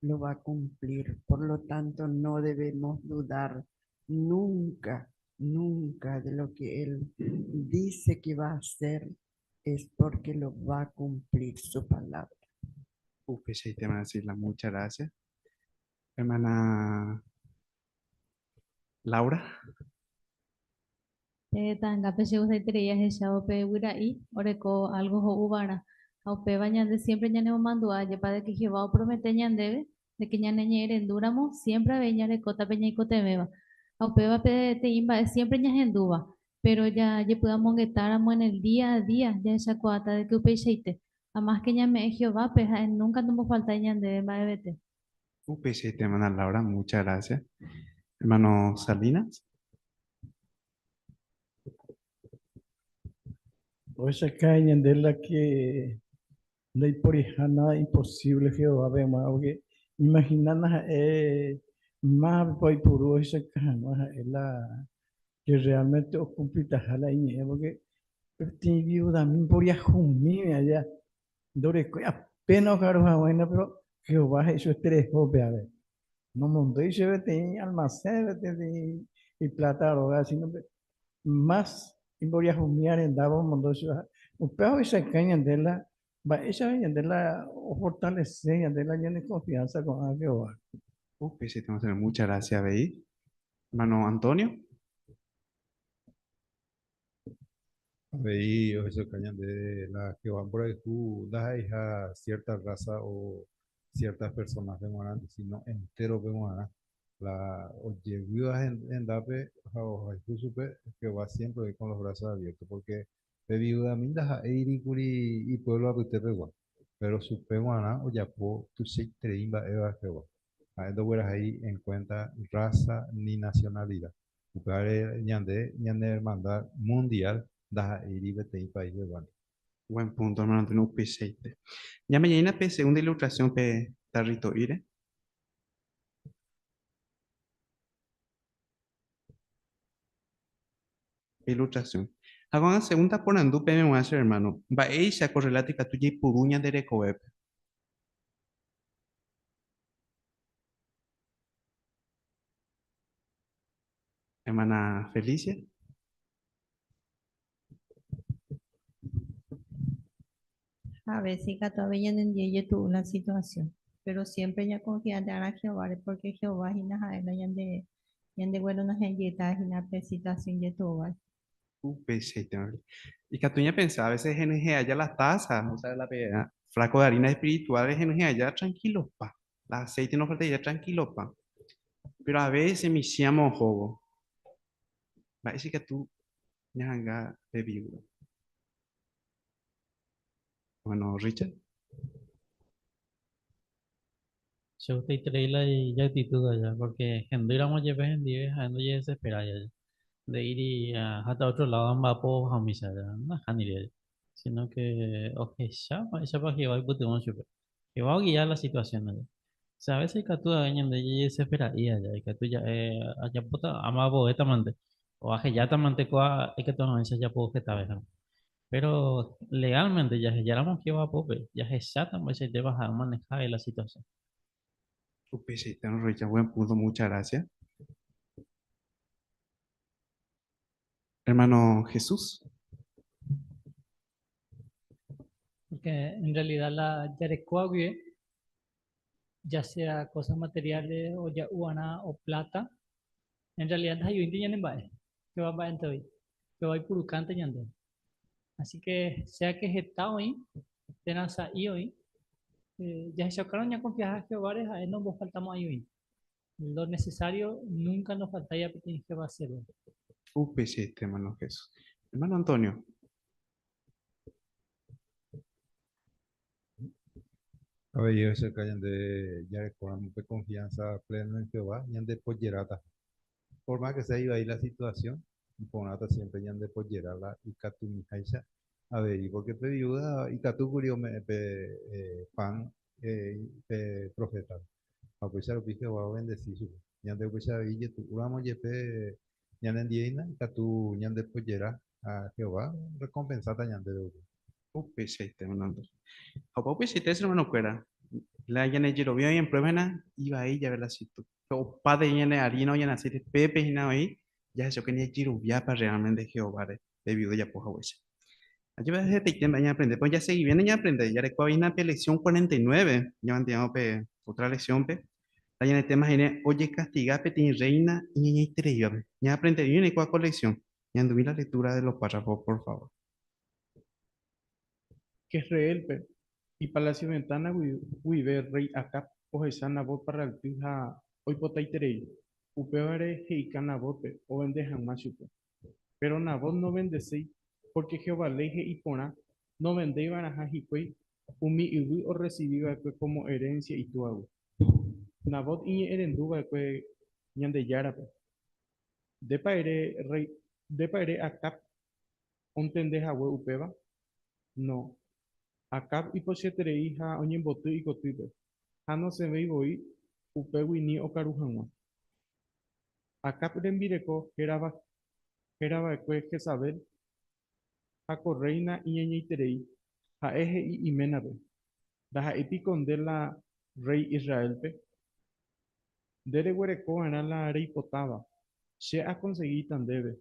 lo va a cumplir. Por lo tanto, no debemos dudar nunca, nunca de lo que Él dice que va a hacer, es porque lo va a cumplir su palabra. Upei, sí, te hermana Cirila, muchas gracias. Hermana Laura. Tanga pe chegou teria rechao pe wirai, oreko algo ho ubara. Au pe bañande siempre ñane mandua, ya para que Jehová promete ñandebe, de que ñane ñere enduramo, siempre veñare cota peña y cotemeba. Au pe va pe te imba, siempre ña enduba, pero ya podamos mongetáramos en el día a día, ya esa cuata de que upe sheite. Además que ñame Jehová, pe nunca no falta ñandebe, va vete. Upei, sí, te hermana Laura, muchas gracias. Hermano Salinas. Hoy se caen de la que no hay por hija nada imposible Jehová vemos, porque imaginando más por puro hoy se caen es la que realmente os cumplita la iñe, porque tiene viuda mi por ya jumime allá, dore apenas caro bueno, pero Jehová eso es tres a ver, no mundo y se ve tiene almacén y plata roga, sino más imporia jumiar en davo mundo se un peor y se caen de la va esa de la fortalecer de la llena de confianza con Jehová. Upei, sí, te hermana, muchas gracias, Bey. Hermano Antonio. Veí o eso cañan de la que van por ahí, tú das a cierta raza o ciertas personas de Morán, sino entero de Morán. La oye, viudas en Dape, o supe que va siempre con los brazos abiertos, porque de viuda mindas a Eiricuri y pueblo a usted pegua, pero su peguana o ya po tu se treimba eva pegua. A esto fueras ahí en cuenta raza ni nacionalidad. Porque ñande hermandad mundial da iribe te país de Guan. Buen punto, hermano Antonio. Upei, sí. Ya me llena pe segunda ilustración pe tarrito ire. Ilustración. Hago una segunda por andupe me voy a hacer, hermano. Va ella correlática tuya y puruña de recobep. Hermana Felicia. A veces que todavía no entiende tú la situación, pero siempre ya confía en a Jehová, porque Jehová y nada, ya de bueno, no gente está en la situación de todo. Upei, sí, Y Catuña pensaba, a veces en allá las tazas, o sea, flaco de harina espiritual, es en allá tranquilo, pa. El aceite no falta ya tranquilo, pa. Pero a veces me hacíamos juego. Va a decir que tú, ya de viuda. Bueno, Richard. Yo estoy traíla y ya actitud allá, porque gente la molla ves en día, no ya desespera ya. De ir y hasta otro lado, más po a misa ya, no es ni sino que, ok, ya para que vaya puto mucho, que va a guiar la situación allá. O sea, a veces que tú gañan de ella desespera y allá, y que tú ya, allá puta, ama esta mante, o aje ya te mante coa, es que tú no dices ya puedo que te vean. Pero legalmente ya la que va a pope, ya es ya también se te vas a manejar la situación. Sí, Richard, buen punto, muchas gracias. Hermano Jesús. Porque en realidad la yarecoague, ya sea cosas materiales o ya uana o plata, en realidad hay un día en bae, que va a hoy, que va a ir purucante yendo. Así que sea que está hoy, tenaz ahí hoy, ya se sacaron ya confianza que varios a él no nos faltamos ahí hoy. Lo necesario nunca nos falta ya que va a ser. Sí, hermano Jesús. Hermano Antonio. A ver, yo se callan de ya con confianza plena en Jehová, y de pollerata. Por más que se iba ahí la situación, ponata siempre ya de pollerala y catu mi jaisa. A ver, y porque te viuda y catu curio me pan profeta. A pesar de que Jehová bendecir su. Ya de pues ahí tu uramo yepe ya de diena y catu ya de pollera a Jehová recompensata ya de. Sí, hermano Antonio. Opa, hermano cuera. La llena de llovía y en prueba iba ahí ya ver la situación. O padre llena de harina o llena de aceite, pepe y nada ahí. Ya eso que ni lluvia para realmente Jehová de viuda ya poja huesa. Allí va desde te quieren aprender, pues ya seguí bien ya aprender. Ya recuerdo una lección 49. Ya van pe otra lección pe. La llena de temas en oye castiga pe tiene reina y niña y tres ya aprendí bien y cuál colección. Ya anduve la lectura de los párrafos, por favor. Que es real, y Palacio Ventana, Wibe, Rey Acap, Ojesana, Bot para el Pija, hoy Potaiterei, Upeare, Heikana Bote, o vendejan Machupe. Pero Nabot no bendecei, porque Jehová leje y pona, no vende baraja hipui, umi iwi o recibía como herencia y tu agua. Nabot y erenduba que ñande yarape. De paere, rey, de paere Acap, un tendeja we upeba, no. Acab y pochetere hija oñemboty y cotýpe. Ha no se ve voy upegui ni okaruhag̃ua. Acab rembireko herava'ekue Jezabel ha correina iñeñeiterei ha'e he'i iménape. Ndaha'épiko nde la rey Israelpe. Ndereguerekova'erã la reipotáva. Che aconseguíta ndéve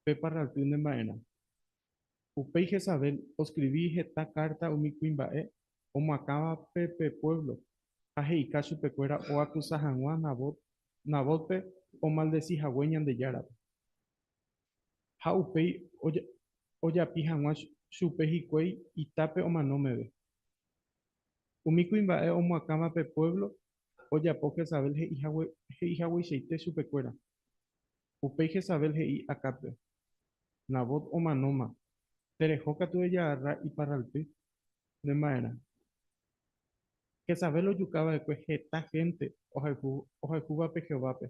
pe parralty nde mba'érã. Upéi Jezabel oscribí heta carta umi kuimba'e omoakáva pe pueblo ha he'ika chupekuéra oakusa hag̃ua Nabotpe omaldeci hague Ñandejárape. Ha upéi ojapi hag̃ua chupe hikuái itápe omanómeve. Umi kuimba'e omoakáva pe pueblo ojapo Jezabel he'ihagueichaite chupekuéra. Upéi Jezabel he'i Akápe. Nabot omanóma. Tereho katu ejarra iparralty nde mba'érã. Jezabel ojukava'ekue heta gente ohayhúvape Jehovápe.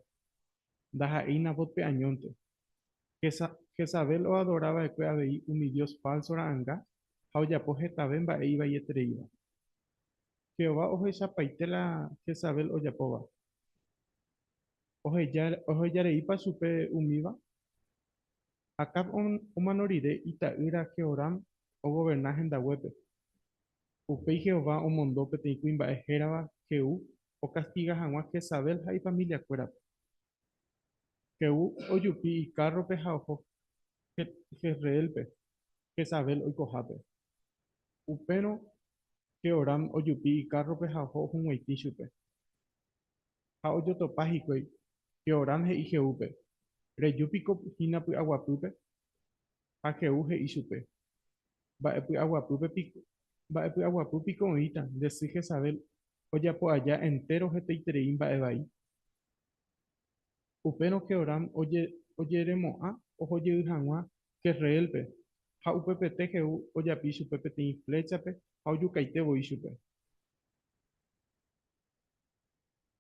Ndaha'éi Nabot pe añónte. Jezabel oadorava'ekue avei umi dios falso ra'ãnga ha ojapo hetave mba'e ivaietereíva. Jehová ohechapaite la Jezabel ojapóva. Ohejareípa chupe umíva. Acab omanorire ita'ýra Jehoram ogoverna hendaguépe. Upéi Jehová omondo peteĩ kuimba'e hérava Jehu okastiga hag̃ua Jezabel ha ifamiliakuérape. Jehu ojupi icarrope ha oho Jezreelpe, Jezabel oikohápe. Upérõ Jehoram ojupi icarrope ha oho hũg̃uaitĩ chupe. Ha ojotopa hikuái. Jehoram he'i Jehúpe: rejúpiko hína py'aguapýpe. Ha Jehu he'i chupe: Mba'epy aguapy pikoĩta nde sy Jezabel ojapo aja entero hetaiterei mba'evai. Upérõ Jehoram ojeremo'ã ohojey hag̃ua Jezreelpe ha upepete Jehu ojapi chupe peteĩ flechape ha ojukaitevoi chupe.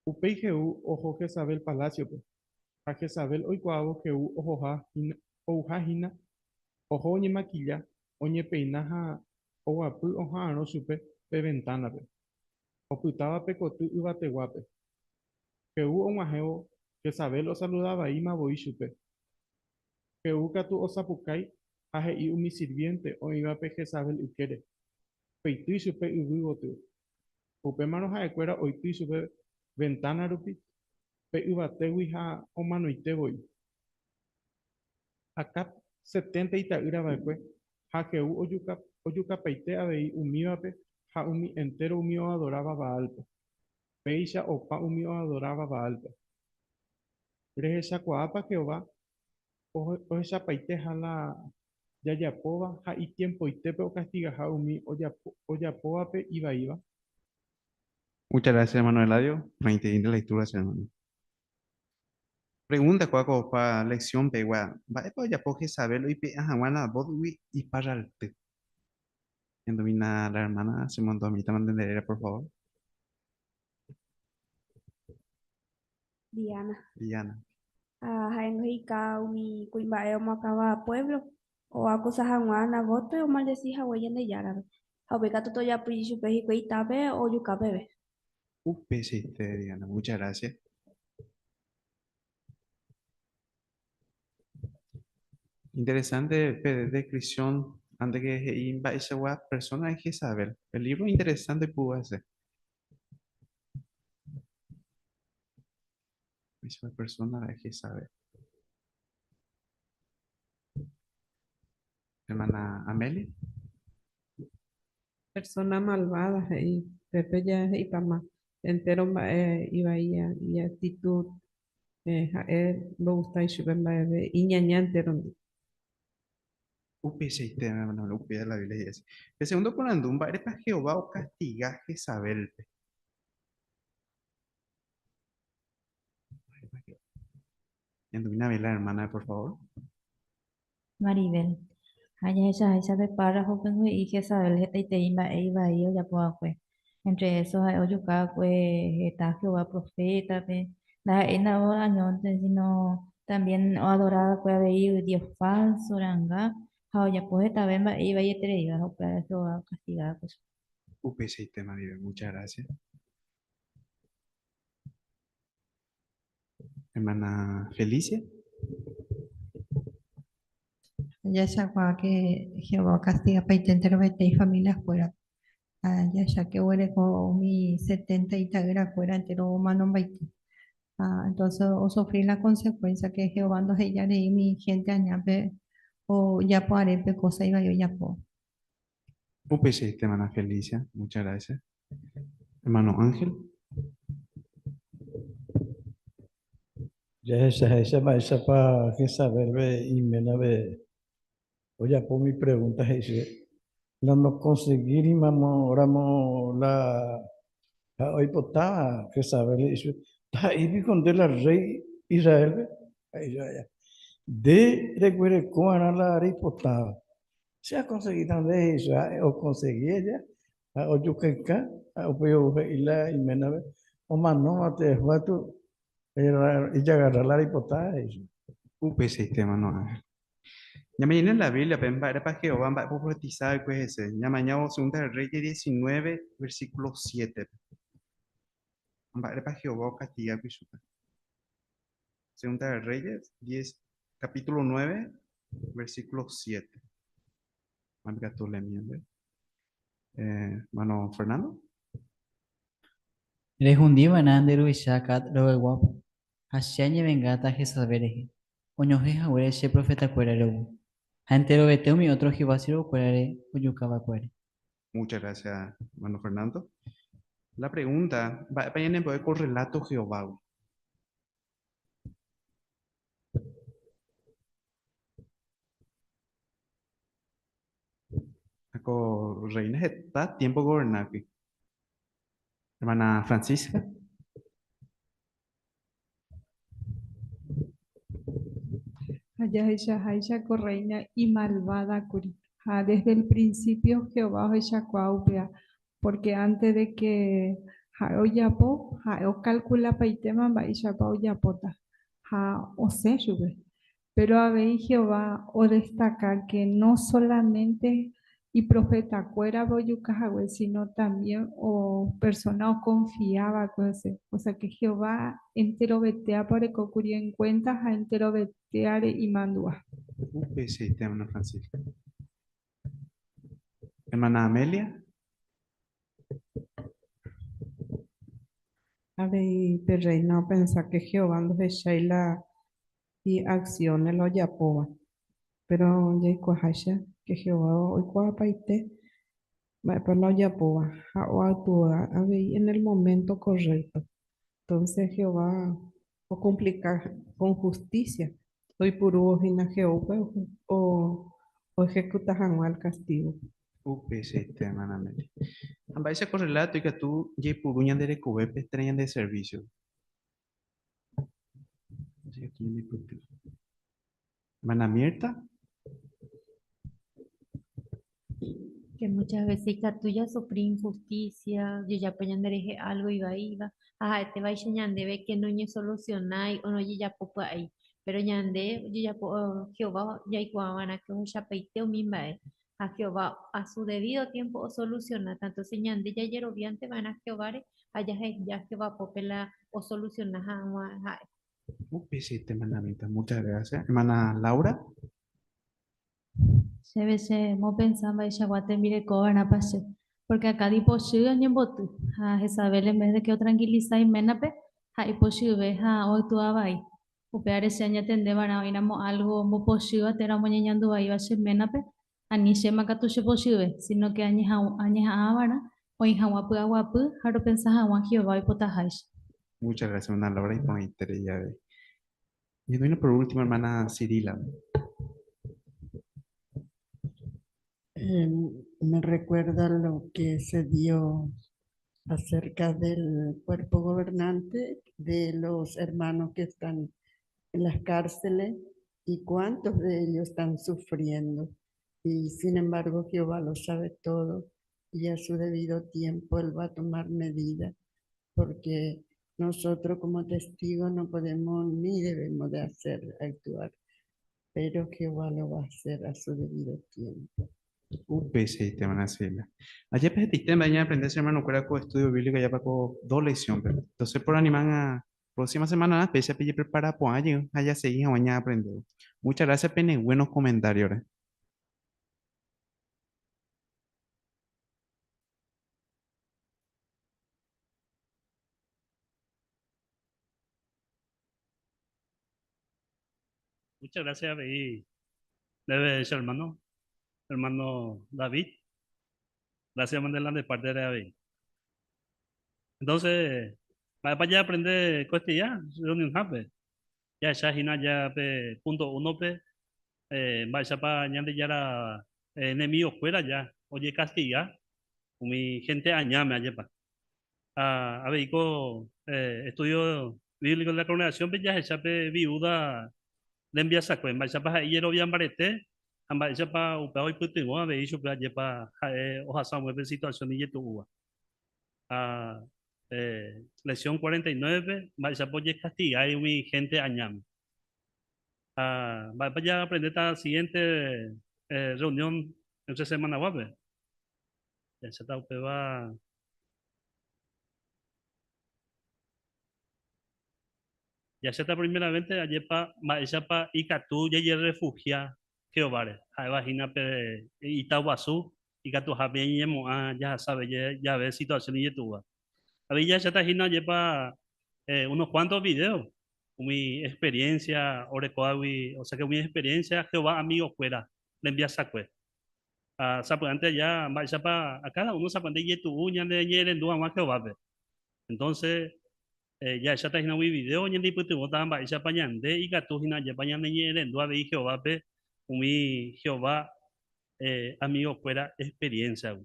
Upéi Jehu oho Jezabel palaciope ha Jezabel oikuaávo Jehu ouhahína oho oñemaquilla oñepeina ha oguapy oha'ãrõ chupe pe ventánape. Opytáva pe koty yvateguápe. Jehu og̃uahẽvo Jezabel osaludavaímavoi chupe. Jehu katu osapukái ha he'i umi sirviente oĩva pe Jezabel ykére. Peitỹ chupe yvy gotyo. Upémarõ ha'ekuéra oitỹ chupe ventána rupi pe yvatégui ha omanoitévoi. Akap 70 ita'yrava'ekue ha Jehu ojukapaite avei umívape ha umi entero umi oadoraba Baalpe. Péicha opa umi oadoraba Baalpe. Rehechakuaápa Jehová ohechapaitéha jajapóva ha itiempoitépe okastigaha umi ojapóvape ivaíva. Muchas gracias, hermano Eladio. Por la lectura, hermano. Pregunta cuál para lección pegua. Va a poder ya saberlo y pe ajawana bodui y para el te. En domina la hermana se montó a mí también, por favor. Diana. Jaengoika umi kuimba'e omakava pueblo o akosahaguana voto o maldecía huella de yara. Jaubeca toto ya príncipe y cuitabe o yucapebe. UPCT, Diana, muchas gracias. Interesante descripción antes que imba esa persona hay que saber. El libro interesante pudo hacer. Esa persona hay que saber. Hermana Amelia. Persona malvada y Pepe ya y Pama. Entero iba y actitud. Me gusta y sube y ñañante. UPCT, hermano, lo upia la Biblia dice. El segundo corandumba eres para Jehová o castiga Jezabel. En domina la hermana, por favor. Maribel. Haya esa prepara joven y Jezabel hetaiteima e iba ahí o ya entre esos hay oyuca está Jehová profeta la ena o año sino también o adoraba que había Dios falso ranga ya pues esta vez iba y te iba a para Jehová castigada pues. UPCT, Maribel, muchas gracias. Hermana Felicia. Ya sea que Jehová castiga para intentar vete y familia fuera. Ya sea que huele con mi 70 y tagra fuera entero humano baiti. Entonces o sufrir la consecuencia que Jehová nos ella y mi gente añape o ya po arepe cosa iba yo ya po. UPCT, hermana Felicia, muchas gracias. Hermano Ángel. Ya esa para que saber ve y me la ve. Oye, por mi pregunta es no conseguir y oramos la hoy potaba que saber eso. Ta ibi con de la rey Israel ahí ya. De recuerde cómo era la rey potaba. Se ha conseguido de eso o conseguí ella o yo que acá o puedo ir la y me la ve o más no te fue tu ella agarrar la rey potaba eso. UPCT, hermano Ángel. Ya me viene la Biblia, era para Jehová, va a profetizar, pues ese. Ya mañana, segunda de Reyes 19, versículo 7. Era para Jehová castigar, pues. Segunda de Reyes, capítulo 9, versículo 7. Amiga, tú le mientes. Hermano Fernando. Rehundi bananderu ishakat roewap. Hashianye vengata Jezabel. Oñoje jawere she profeta cuerero. Antero vete mi otro jibasiro cuere uyucaba cuere. Muchas gracias, hermano Fernando. La pregunta, vayan a poder con relato Jehová. con reina está tiempo gobernar aquí. Hermana Francisca. Haya Haisha correina y malvada curi. Desde el principio Jehová Haisha porque antes de que Oyapo, o calcula paitema Baishapa Oyapota, o se sube. Pero habéis Jehová o destaca que no solamente y profeta cuera boyucajahue, sino también o persona o confiaba cosas. O sea que Jehová entero vetea por ecocuria en cuenta a entero veteare y mandua. Sí, hermana Francisca. Hermana Amelia. Habéis de reina pensar que Jehová nos de Sheila y acciones lo yapoa. Pero ya cuajacha que Jehová hoy cuapaite va por lo yapoa o actúa habéis en el momento correcto. Entonces Jehová o complicar con justicia. Hoy puro hina Jehová o ejecuta el castigo. Sí, hermana Amelia. Amba ese correlato y que tú ya puruñan de recubepe traían de servicio. Hermana Mirta. Que muchas veces que tuya sufrí injusticia, yo ya pues dereje algo iba, te va a ve que no ñe solucionáis o no ya poco ahí, pero ñande, yo ya Jehová ya iguaban a que un chapeite o misma a Jehová a su debido tiempo o soluciona, tanto se ñande ya yerobiante van a Jehová, allá ya Jehová popela o soluciona a Sí, hermana Mirta, muchas gracias. Hermana Laura. Se ve se mo pensaba ella guate mire cobra pase porque acá di poshido ni botu a Isabel en vez de que o tranquiliza y menape ha y poshido ha o tu abai o peare se aña tende van a iramo algo mo poshido te era mo ñando ahí va a ser menape ani se maka tu se poshido sino que aña avana o hija guapu haro pensa ha gio vai potahais. Muchas gracias, hermana Laura, y con interés ya ve. Y bueno, por último, hermana Cirila. Me recuerda lo que se dio acerca del cuerpo gobernante, de los hermanos que están en las cárceles y cuántos de ellos están sufriendo. Y sin embargo, Jehová lo sabe todo y a su debido tiempo Él va a tomar medidas, porque nosotros como testigos no podemos ni debemos de actuar, pero Jehová lo va a hacer a su debido tiempo. Sí, te van a hacer. Ayer pues te mañana aprender hermano cuál con estudio bíblico ya para con dos lecciones. Entonces por animar a próxima semana especie pedir prepara pues allá seguir mañana aprender. Muchas gracias Pene, buenos comentarios. Muchas gracias, ahí debe ser hermano David. Gracias, Mandela, de parte de David. Entonces, para allá aprender ya, reunión hape. Ya hina ya punto uno vaya para ñande ya la enemigo fuera ya. Oye, castiga, mi gente añame allá pa. A ver, estudio bíblico de la congregación, ya esa viuda le envía saco, en vaya para ayer lo habían barete, en vaya para upeo y putingo, a ver, eso para allá para hoja samuel situación y tu lección 49, vaya a castigar y mi gente añame. Vaya a aprender la siguiente reunión entre semana guape. Ya se está va. Ya se está primeramente ayer para Icatú ya refugia Jehová. Imagina Itaguazú Icatú Javier ya sabe ya ve situación y tuva. Había ya está hina lleva unos cuantos videos. Mi experiencia, o sea que mi experiencia, Jehová amigo fuera, le envía sacue. Antes ya, a cada uno sapante y tu uña de ñeren dua más Jehová. Entonces, ya está hina mi video, ñen di putu botan ba ya pañan de y gatu hina ya pañan de ñeren dua de Jehová, mi Jehová amigo fuera experiencia.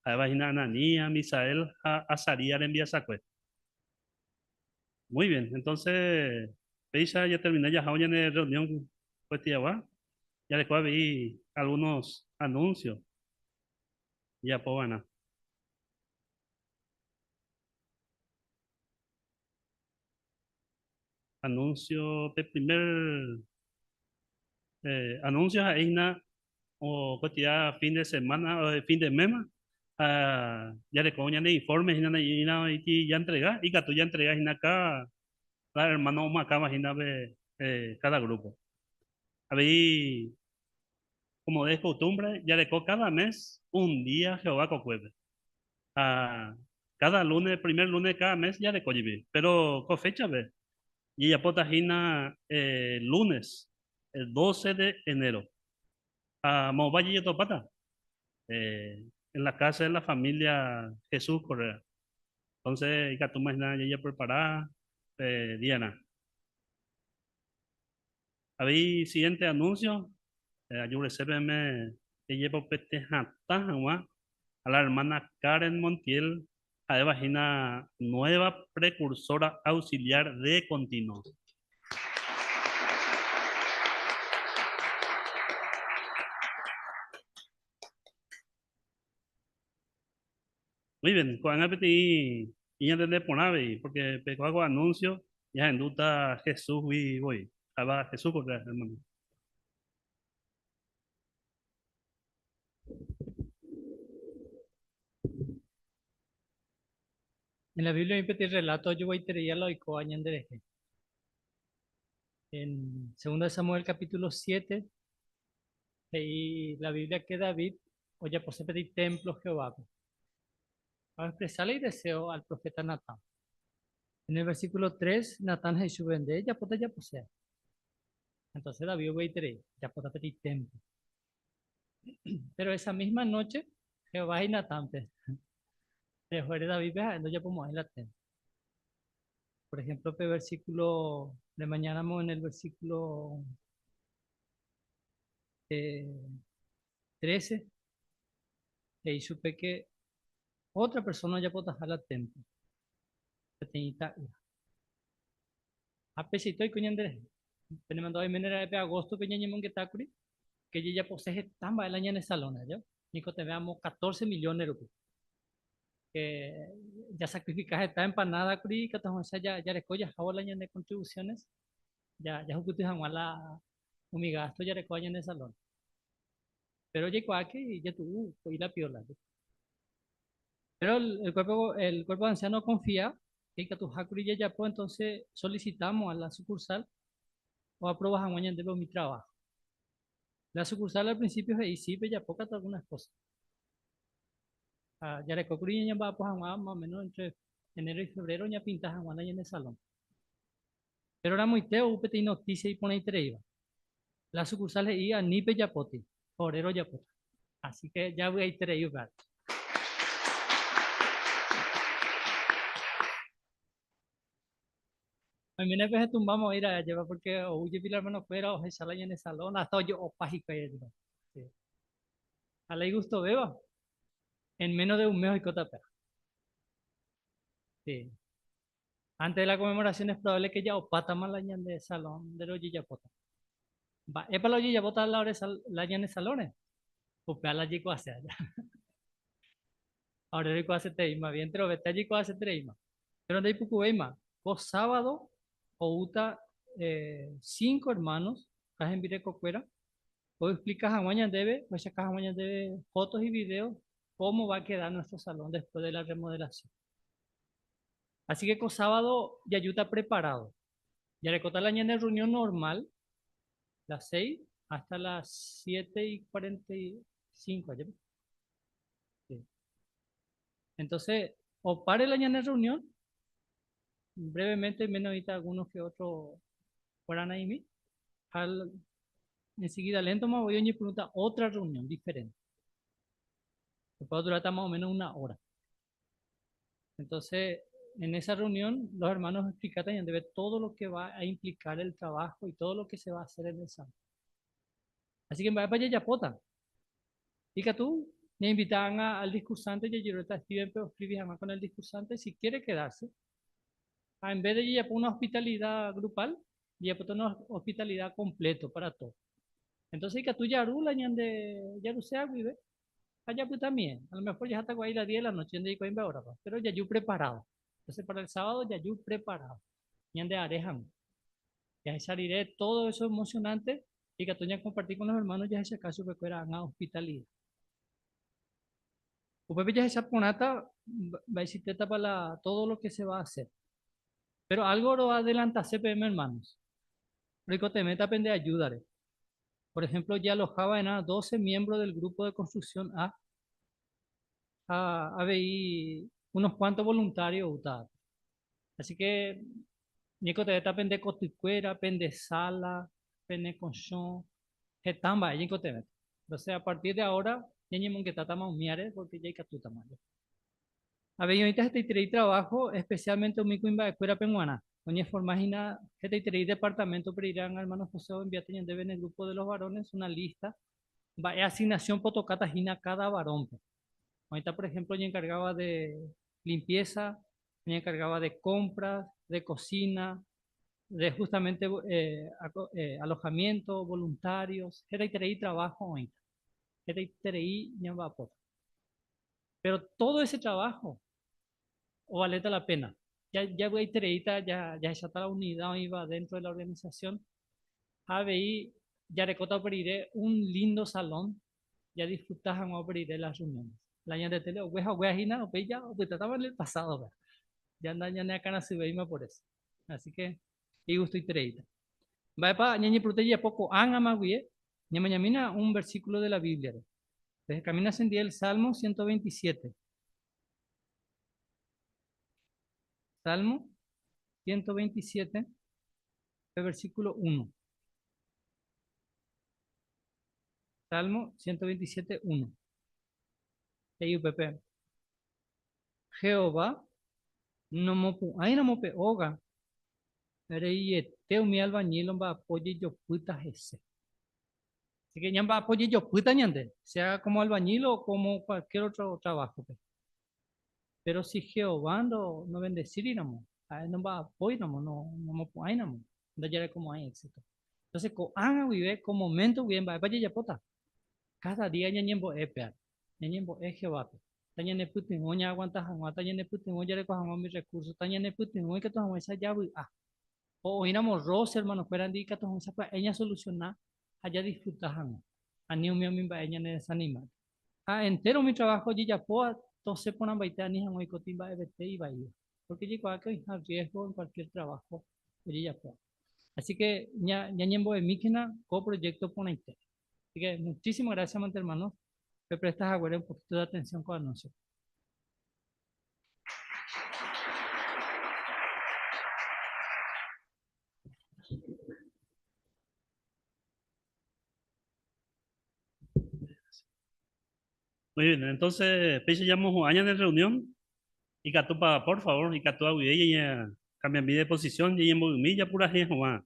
Vagina Ananía, Misael, Azaría, le envía sacue. Muy bien, entonces, Peisa ya terminé ya en la reunión, pues ya va. Ya después vi algunos anuncios. Ya pues van. Anuncio de primer, anuncios ahí o pues ya fin de semana o de fin de mes. Ya le coñan de informes y ya entrega y que tú ya entregas y acá la hermano acá imagina cada grupo. Ahí como de costumbre ya le co cada mes un día Jehová cocueve. Cada lunes, primer lunes de cada mes ya le coñivi, pero con fecha ve. Y ya potajina lunes, el 12 de enero. A Movalle y Topata, en la casa de la familia Jesús Correa. Entonces, y que tú más nada ya preparada, Diana. Habí siguiente anuncio, ayúdame CPM, que llevo a la hermana Karen Montiel, a vagina nueva precursora auxiliar de continuo. Muy bien, con apetí y ya te ponave, porque pegó algo anuncio, ya en duda Jesús y voy. Estaba Jesús con hermano. En la Biblia hay un relato yo voy a traerlo y coañan de deje. En 2 Samuel capítulo 7, y la Biblia que David, oye, pues se pedir templo Jehová. Para expresarle el deseo al profeta Natán. En el versículo 3, Natán Jesús vende, ya posee. Entonces David voy a traer, ya puede pedir templo. Pero esa misma noche, Jehová y Natán, dejó de David, entonces ya podemos ir la templo. Por ejemplo, el versículo de mañana, en el versículo 13, y supe que otra persona ya puede dejar la templo. A pesito y cuñandre, pero mandó a menera de agosto que ya ñemon que tacuri, que ya posee tan baila en el salón, ¿ya? Nico te veamos 14 millones de rupias. Que ya sacrificas esta empanada curi, que ya recoya jabola de contribuciones, ya jucutis la mi gasto ya recoya en el salón. Pero ya que ya tuvo y la piola. Pero el cuerpo de anciano confía que tu hakuri ya pues entonces solicitamos a la sucursal o aprobas a mañana de mi trabajo. La sucursal al principio es sí, pero ya poca algunas cosas. Ya le cocuri ya va pues más o menos entre enero y febrero ya pintas a guana en el salón. Pero era muy teo, upete y noticia y pone y iba. La sucursal es a nipe yapoti, orero yapoti. Así que ya voy a ir traído. A mí me parece tumbamos a ir a llevar porque o huye pilar menos fuera o se sale en el salón hasta yo o págico ahí. A la gusto beba. En menos de un mes y cota. Sí. Antes de la conmemoración es probable que ya o pata más la ñan de salón de los yiyapota. Va, es para los yiyapota la hora la ñan de salones. Pues para la chico hace allá. Ahora rico hace teima, bien, pero vete allí hace teima. Pero de ahí poco veima. Vos sábado o uta 5 hermanos, caja en vire cocuera. Vos explicas a mañana debe, pues ya caja mañana debe fotos y videos cómo va a quedar nuestro salón después de la remodelación. Así que con sábado ya está preparado. Ya le conté la mañana de reunión normal, las 6 hasta las 7:45. ¿Ya? Sí. Entonces, o pare la mañana de reunión, brevemente, menos ahorita algunos que otros fueran ahí, enseguida lento más voy a preguntar otra reunión diferente. Que puede durar más o menos 1 hora. Entonces, en esa reunión, los hermanos explican de ver todo lo que va a implicar el trabajo y todo lo que se va a hacer en el salón. Así que vaya para allá, pota. Y que tú me invitan al discursante, y yo Steven, pero escribí jamás con el discursante, si quiere quedarse, en vez de ir a una hospitalidad grupal, y a una hospitalidad completo para todos. Entonces, que tú ya rula, ya no sea, vive. Allá pues también, a lo mejor ya está ahí a las 10 de la noche, ahora, pero ya yo preparado. Entonces, para el sábado ya yo preparado. Y ande arejan. Ya saliré todo eso emocionante y que tú ya compartir con los hermanos, ya ese caso que fuera una hospitalidad. Después ya esa ponata va a existir para todo lo que se va a hacer. Pero algo lo adelanta CPM, hermanos. Rico te meta a ayudar. Por ejemplo, ya alojaba en 12 miembros del grupo de construcción a ver unos cuantos voluntarios. Así que, Nico te meta pende coticuera, pende sala, pende colchón, getamba, Nico te meta. Entonces, a partir de ahora, ya ni que tata maumiare, porque ya hay que tu tamaño. A ver, ahorita este trabajo, especialmente un mico en la escuela peruana. Oye, formagina, este departamento para ir a hermanos José enviate en el grupo de los varones una lista. Va a asignación por tocata gina cada varón. Ahorita, por ejemplo, yo encargaba de limpieza, me encargaba de compras, de cocina, de justamente alojamiento, voluntarios. Este trabajo ahorita. Este va por. Pero todo ese trabajo, o vale la pena. Ya voy ya está la unidad iba dentro de la organización. Ya recota pediré un lindo salón, ya disfrutaban a pediré las reuniones. La año de tele, o hina, o ya, o trataban el pasado, ¿verdad? Ya anda, ya acá no se veía por eso. Así que, y gusto y treita. Va para, ñañi protege poco, angamaguie, ñamañamina un versículo de la Biblia. Entonces, camina en día el Salmo 127. Salmo 127, el versículo 1. Salmo 127, 1. Pepe. Jehová, no mope oga. Teo mi albañil va apoye yo puta ese. Así que ya va apoye yo puta ñande, sea como albañil o como cualquier otro trabajo. Pero si Jehová no bendecir, no va a apoyar, no ya como hay éxito. Entonces, vive como momento bien, va a pota. Cada día ñembo pear, ñembo Jehová. Taña ne putin, oña aguanta jangua, taña ne putin, oña recojamos mis recursos, taña ne putin, oña que tomamos esa llave. O oínamos rosa, hermano, fueran di que tomamos esa ella solucionar, allá disfrutajan. A ni un miembro ella ne desanima. Entero mi trabajo, ya puedo. Entonces, ponen baita ni muy cotimba de y bahía. Porque yo creo que hay riesgo en cualquier trabajo. Ya puedo. Así que, ya ñembo de Míquena, coproyecto Ponente. Así que, muchísimas gracias, mante hermano. Me prestas a un poquito de atención con el anuncio. Muy bien, entonces, Peche llamamos años de reunión. Y Catupa, por favor, y Catua, y ya cambian mi de posición, y en movimiento, ya pura gente, Juan.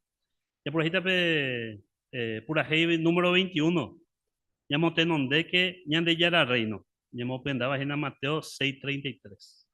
Ya por ahí te pura gente número 21. Ya monté donde que ya de ya era reino. Ya me pendaba en Mateo 6:33.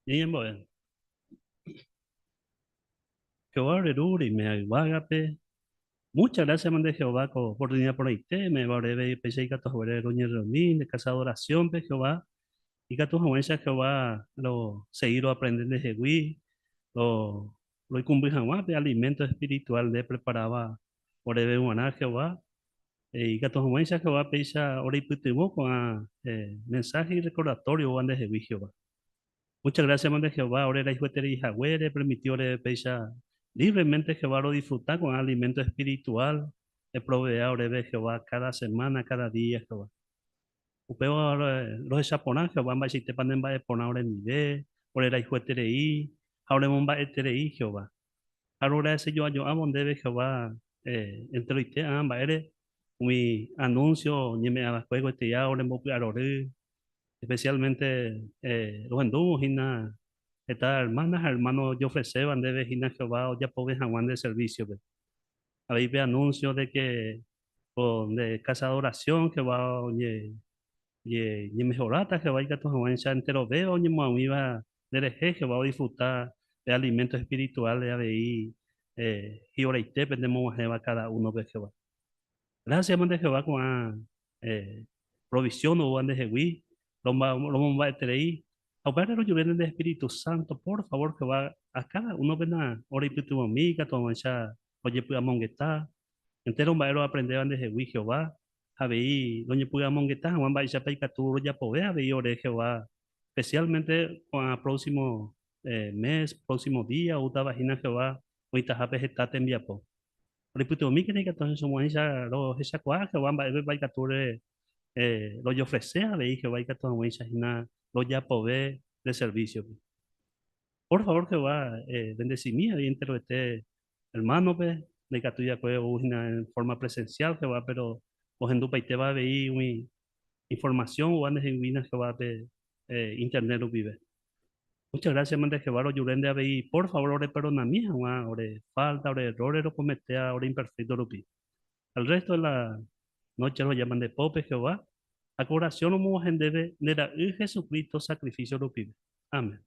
Bien, bueno. Jehová Reruri, me aguagape. Muchas gracias, man de Jehová, por oportunidad por ahí. Me va a ver, pensé que tu Jehová doña reunir, de casa de oración, de Jehová. Y que tu Jehová, lo seguir o aprender de Jehová, lo cumplir jamás, de alimento espiritual, de preparaba por el guaná Jehová. Y que tu Jehová, pesa, ahora y putimo con mensaje y recordatorio, de Jehová. Muchas gracias, man de Jehová. Ahora la hijo de Yahweh le permitió le pecha libremente Jehová lo disfrutar con alimento espiritual. Le provee ahora de Jehová cada semana, cada día, Jehová. Upeo ahora los de Chaponán, Jehová, va a decir te panden va a poner ahora en mi ve. Ahora la hijo de Terei. Ahora mon va a Terei, Jehová. Ahora ese yo amo de Jehová. Entre los te amba eres mi anuncio ni me hagas juego este ya ahora en boca especialmente los hindúes, estas hermanas, hermanos, yo ofreceban de Vejina Jehová, o ya pobres Juan de servicio. Ahí ve anuncios de que, con de casa de oración, que va, y mejorata, que va a ir a tu Juan, ya entero veo, y mo iba de reje, que va a disfrutar de alimentos espirituales, ahí, y ahora y te pendemos cada uno de Jehová. Gracias, man de Jehová, con provisión o de Jehová. Lo va a tener ahí. Ahora los llorando del Espíritu Santo, por favor, que va a cada uno ven a ora y pitu amiga, tu mancha, oye, puya mongueta, entero va a aprender de Jehová, a ver, doña puya mongueta, Juan va a ir a tu ya poder, a ver, ore Jehová, especialmente con el próximo mes, próximo día, uta vagina Jehová, hoy ta jape está te envía po. Ora y pitu amiga, que entonces somos esa, los esa cuá, que van va a tu lo yo ofrecer a ver, Jehová, que tu mancha, lo ya poder de servicio. Por favor, Jehová, bendecimia y entero este hermano, pues, de que tú ya puedes en forma presencial, Jehová, pero vos en tu país te va a ver una información o andes en Vina, Jehová, de internet lo vive. Muchas gracias, man de Jehová, lo lloren de haber, por favor, ore perdona mía, ore falta, ore errores, lo cometea, ore imperfecto lo pide. Al resto de la noche lo llaman de pope, Jehová. A oración no vamos en debe de la Jesucristo sacrificio lo pide. Amén.